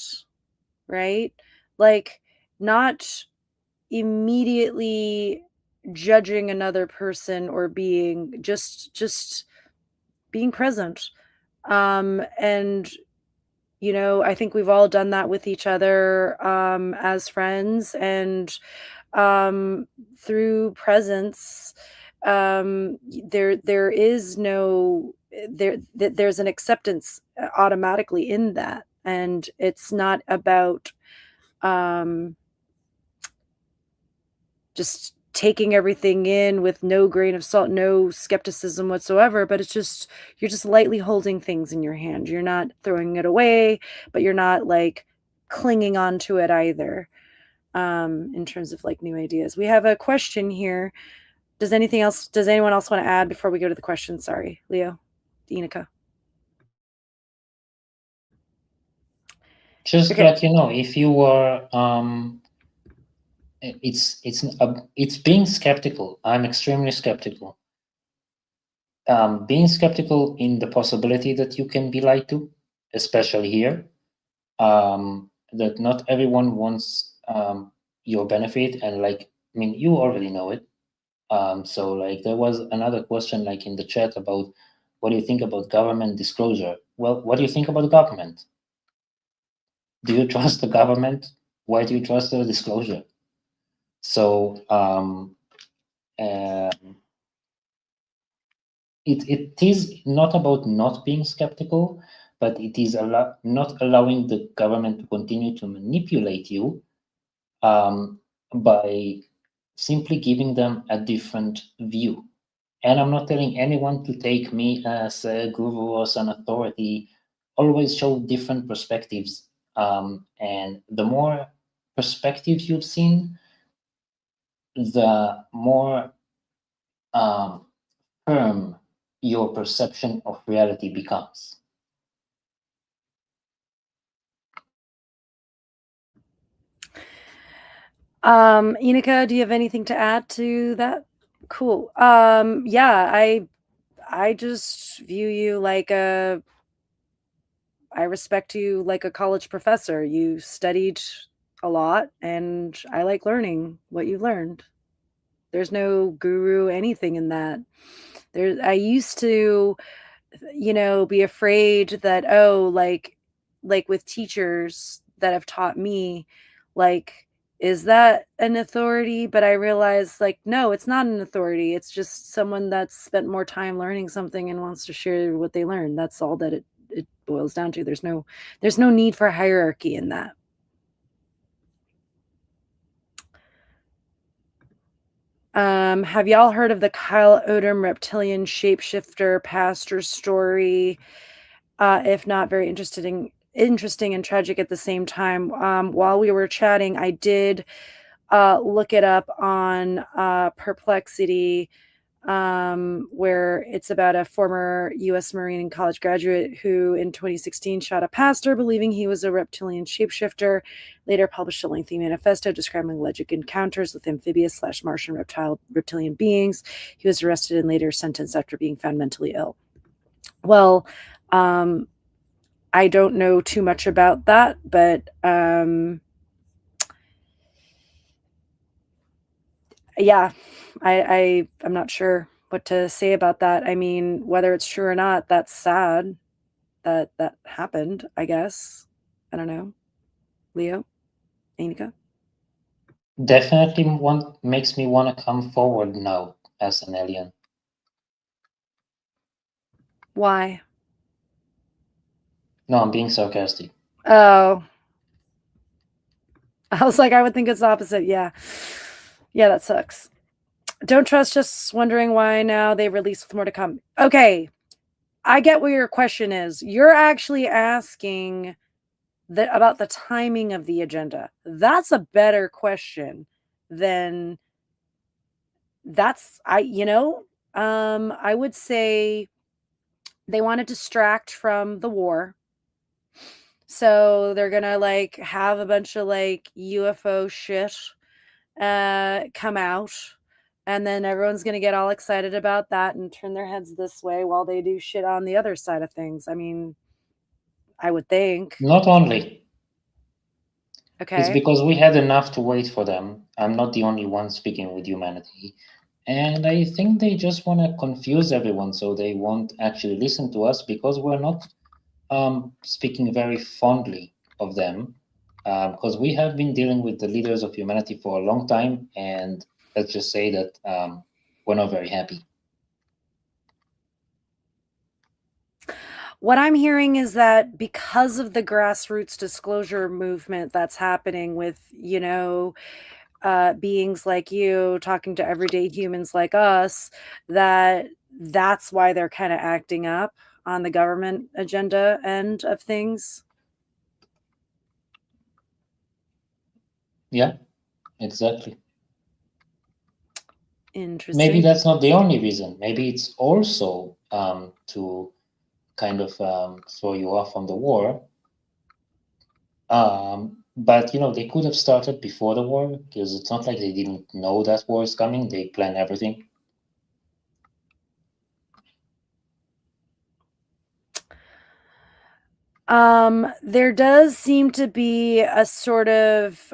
right? Like not immediately judging another person or being just being present. And I think we've all done that with each other as friends and through presence. There is no there's an acceptance automatically in that, and it's not about um, just taking everything in with no grain of salt, no skepticism whatsoever, but it's just you're just lightly holding things in your hand. You're not throwing it away, but you're not like clinging on to it either. In terms of like new ideas. We have a question here. Does anyone else want to add before we go to the question? Sorry, Leo, Ineka. Just Okay. let you know, if you are it's being skeptical. I'm extremely skeptical. Being skeptical in the possibility that you can be lied to, especially here, that not everyone wants your benefit, and like, I mean, you already know it. So like there was another question like in the chat about what do you think about government disclosure? Well, what do you think about government? Do you trust the government? Why do you trust the disclosure? So it is not about not being skeptical, but it is not allowing the government to continue to manipulate you by simply giving them a different view. And I'm not telling anyone to take me as a guru or as an authority. Always show different perspectives. And the more perspectives you've seen, the more firm your perception of reality becomes. Ineka, do you have anything to add to that? Cool. Yeah, I just view you like a I respect you like a college professor. You studied a lot, and I like learning what you learned. There's no guru anything in that. I used to, be afraid that, oh, like with teachers that have taught me, like, is that an authority? But I realized, like, no, it's not an authority. It's just someone that's spent more time learning something and wants to share what they learned. That's all that it boils down to. There's no need for hierarchy in that. Have y'all heard of the Kyle Odom reptilian shapeshifter pastor story? If not, very interesting and tragic at the same time. While we were chatting, I did look it up on Perplexity, where it's about a former U.S. Marine and college graduate who in 2016 shot a pastor believing he was a reptilian shapeshifter, later published a lengthy manifesto describing alleged encounters with amphibious/Martian reptilian beings. He was arrested and later sentenced after being found mentally ill. Well, I don't know too much about that, but yeah, I'm not sure what to say about that. I mean, whether it's true or not, that's sad that that happened, I guess. I don't know. Lio, Ineka? Definitely makes me want to come forward now as an alien. Why? No, I'm being sarcastic. Oh. I was like, I would think it's the opposite. Yeah. Yeah, that sucks. Don't trust, just wondering why now they release with more to come. Okay. I get what your question is. You're actually asking about the timing of the agenda. That's a better question than I would say they want to distract from the war. So they're going to like have a bunch of like UFO shit come out, and then everyone's going to get all excited about that and turn their heads this way while they do shit on the other side of things. I mean, I would think. Not only. Okay. It's because we had enough to wait for them. I'm not the only one speaking with humanity. And I think they just want to confuse everyone so they won't actually listen to us because we're not speaking very fondly of them. Because we have been dealing with the leaders of humanity for a long time. And let's just say that we're not very happy. What I'm hearing is that because of the grassroots disclosure movement that's happening with, beings like you talking to everyday humans like us, that's why they're kind of acting up on the government agenda end of things. Yeah, exactly. Interesting. Maybe that's not the only reason. Maybe it's also to kind of throw you off on the war. But they could have started before the war because it's not like they didn't know that war is coming. They plan everything. There does seem to be a sort of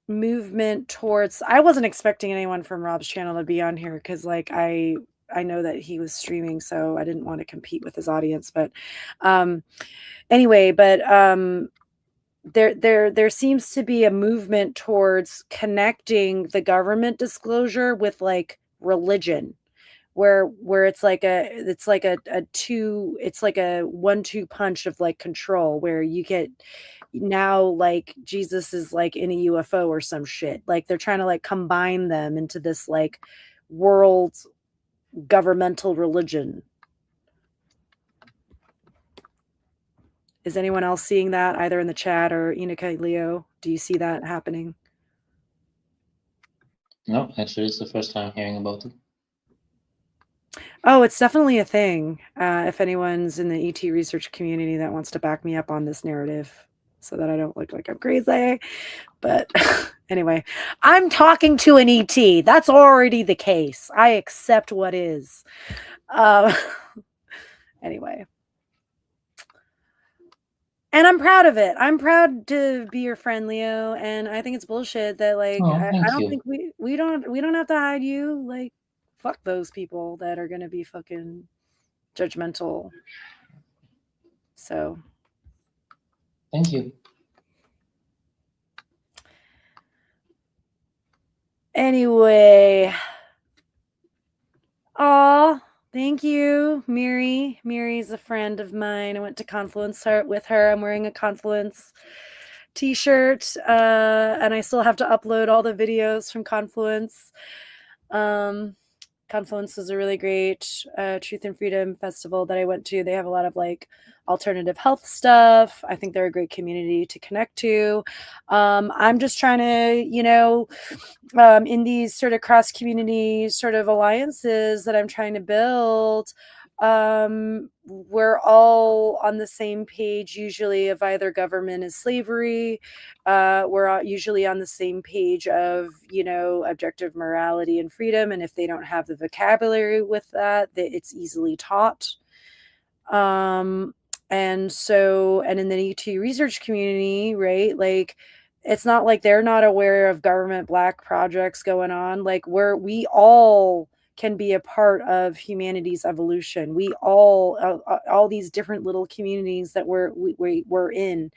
movement towards. I wasn't expecting anyone from Rob's channel to be on here because like I know that he was streaming, so I didn't want to compete with his audience. But anyway, there seems to be a movement towards connecting the government disclosure with like religion, where it's like a 1-2 punch of like control, where you get now like Jesus is like in a UFO or some shit. Like they're trying to like combine them into this like world governmental religion. Is anyone else seeing that either in the chat or Ineka, Lio? Do you see that happening? No, actually, it's the first time hearing about it. Oh, it's definitely a thing. If anyone's in the ET research community that wants to back me up on this narrative so that I don't look like I'm crazy. But anyway, I'm talking to an ET. That's already the case. I accept what is. Anyway. And I'm proud of it. I'm proud to be your friend, Leo, and I think it's bullshit that, like, Oh, I thank don't you. think we don't have to hide you, like, fuck those people that are gonna be fucking judgmental. So, Thank you. anyway. Aw, thank you, Miri. Miri's a friend of mine. I went to Confluence with her. I'm wearing a Confluence t-shirt, and I still have to upload all the videos from Confluence. Confluence is a really great truth and freedom festival that I went to. They have a lot of like alternative health stuff. I think they're a great community to connect to. I'm just trying to, in these sort of cross community sort of alliances that I'm trying to build, we're all on the same page usually of either government is slavery. We're usually on the same page of, objective morality and freedom. And if they don't have the vocabulary with that, it's easily taught. And in the ET research community, right? Like, it's not like they're not aware of government black projects going on. Like, we all can be a part of humanity's evolution. We all these different little communities that we're in.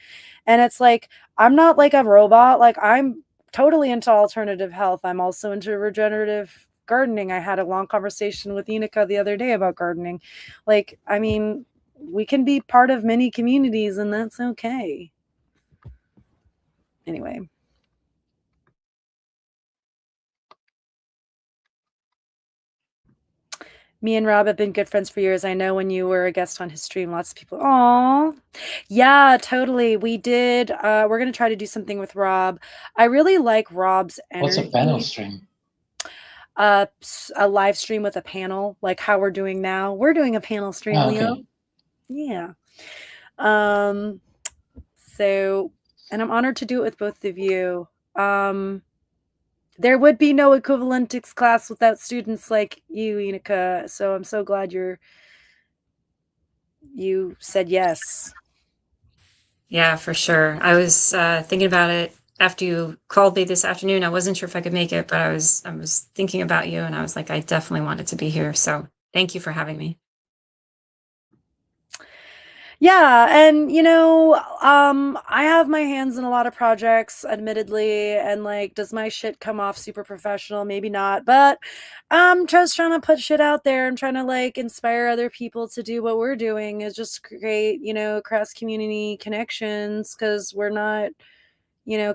And it's like, I'm not like a robot. Like, I'm totally into alternative health. I'm also into regenerative gardening. I had a long conversation with Ineka the other day about gardening. Like, I mean, we can be part of many communities, and that's okay. Anyway. Me and Rob have been good friends for years. I know when you were a guest on his stream, lots of people, oh, yeah, totally. We did. We're going to try to do something with Rob. I really like Rob's energy. What's a panel stream? A live stream with a panel, like how we're doing now. We're doing a panel stream, Leo. Okay. Yeah. So, and I'm honored to do it with both of you. There would be no Equivalentics class without students like you, Ineka. So I'm so glad you said yes. Yeah, for sure. I was thinking about it after you called me this afternoon. I wasn't sure if I could make it, but I was thinking about you, and I was like, I definitely wanted to be here. So thank you for having me. Yeah, and I have my hands in a lot of projects, admittedly, and like, does my shit come off super professional? Maybe not, but I'm just trying to put shit out there. I'm trying to like inspire other people to do what we're doing, is just create, cross community connections, because we're not,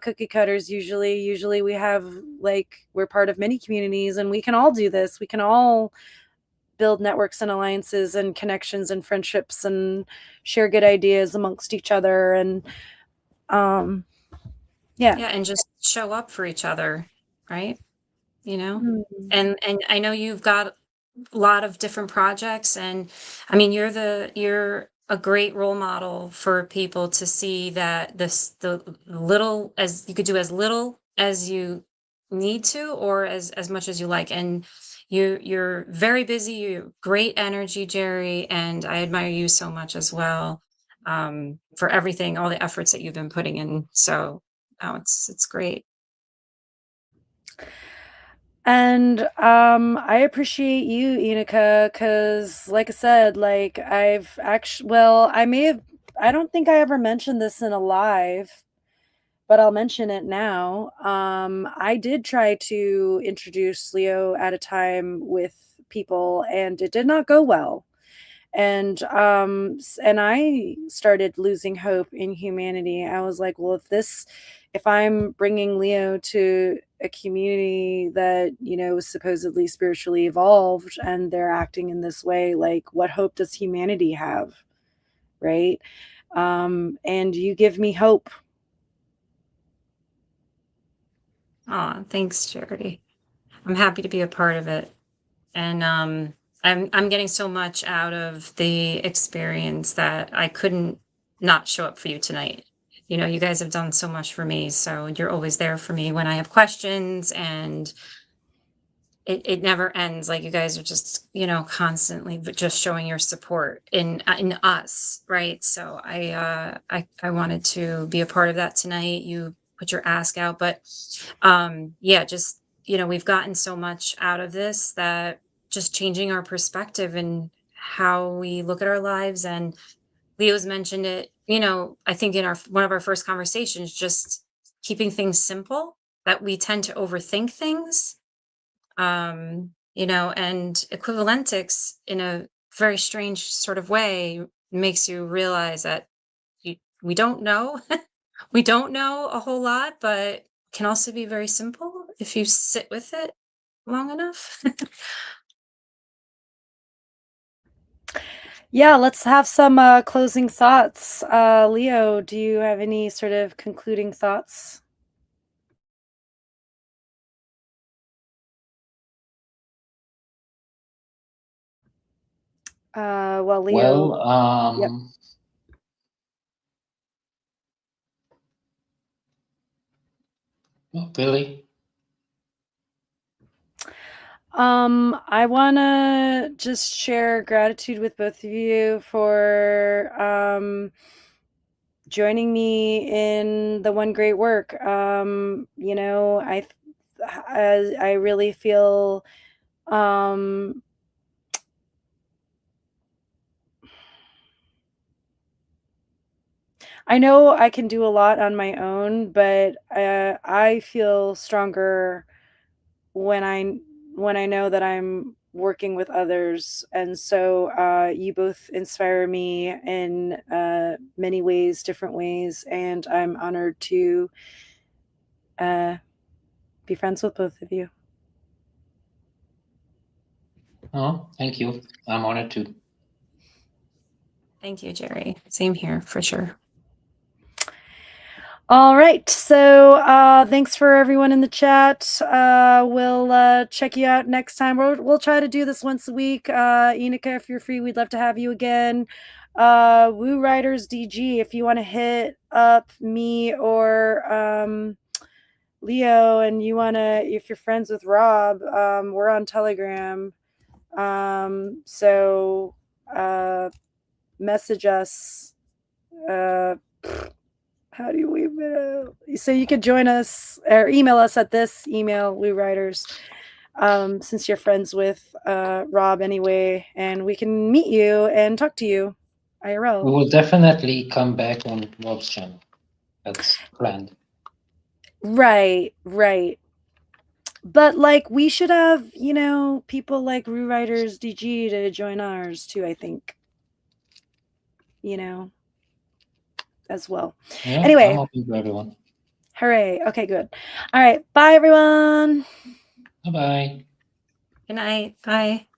cookie cutters usually. Usually we have like, we're part of many communities, and we can all do this. We can all build networks and alliances and connections and friendships and share good ideas amongst each other. And yeah, and just show up for each other, right? Mm. And I know you've got a lot of different projects, and I mean, you're a great role model for people to see that the little, as you could do as little as you need to, or as much as you like. And you're very busy. You great energy, Jerry, and I admire you so much as well, for everything, all the efforts that you've been putting in. So, oh, it's great. And I appreciate you, Ineka, because like I said, like, I've actually, well, I don't think I ever mentioned this in a live, but I'll mention it now. I did try to introduce Leo at a time with people, and it did not go well. And I started losing hope in humanity. I was like, well, if I'm bringing Leo to a community that, is supposedly spiritually evolved, and they're acting in this way, like, what hope does humanity have? Right? And you give me hope. Oh, thanks, Jerry. I'm happy to be a part of it. And I'm getting so much out of the experience that I couldn't not show up for you tonight. You guys have done so much for me, so you're always there for me when I have questions, and it never ends. Like, you guys are just, constantly but just showing your support in us, right? So I wanted to be a part of that tonight. You put your ask out, but yeah, just, we've gotten so much out of this, that just changing our perspective and how we look at our lives. And Leo's mentioned it, I think in our one of our first conversations, just keeping things simple, that we tend to overthink things. And Equivalentics, in a very strange sort of way, makes you realize that we don't know. We don't know a whole lot, but can also be very simple if you sit with it long enough. Yeah, let's have some closing thoughts. Leo, do you have any sort of concluding thoughts? Well, Leo. Well, Yep. not really. I want to just share gratitude with both of you for joining me in the one great work. I really feel I know I can do a lot on my own, but I feel stronger when I know that I'm working with others. And so you both inspire me in many ways, different ways, and I'm honored to be friends with both of you. Oh, thank you. I'm honored too. Thank you, Jerry. Same here, for sure. All right. So thanks for everyone in the chat. We'll check you out next time. We'll try to do this once a week. Ineka, if you're free, we'd love to have you again. Woo Riders DG, if you want to hit up me or Leo, and if you're friends with Rob, we're on Telegram. So message us. How do we so you could join us or email us at this email, Woo Riders, since you're friends with Rob anyway, and we can meet you and talk to you IRL. We will definitely come back on Rob's channel. That's planned. Right. But like we should have, people like Woo Riders DG to join ours too, I think. As well. Yeah, Anyway. I'm open to everyone. Hooray. Okay, good. All right. Bye, everyone. Bye-bye. Good night. Bye.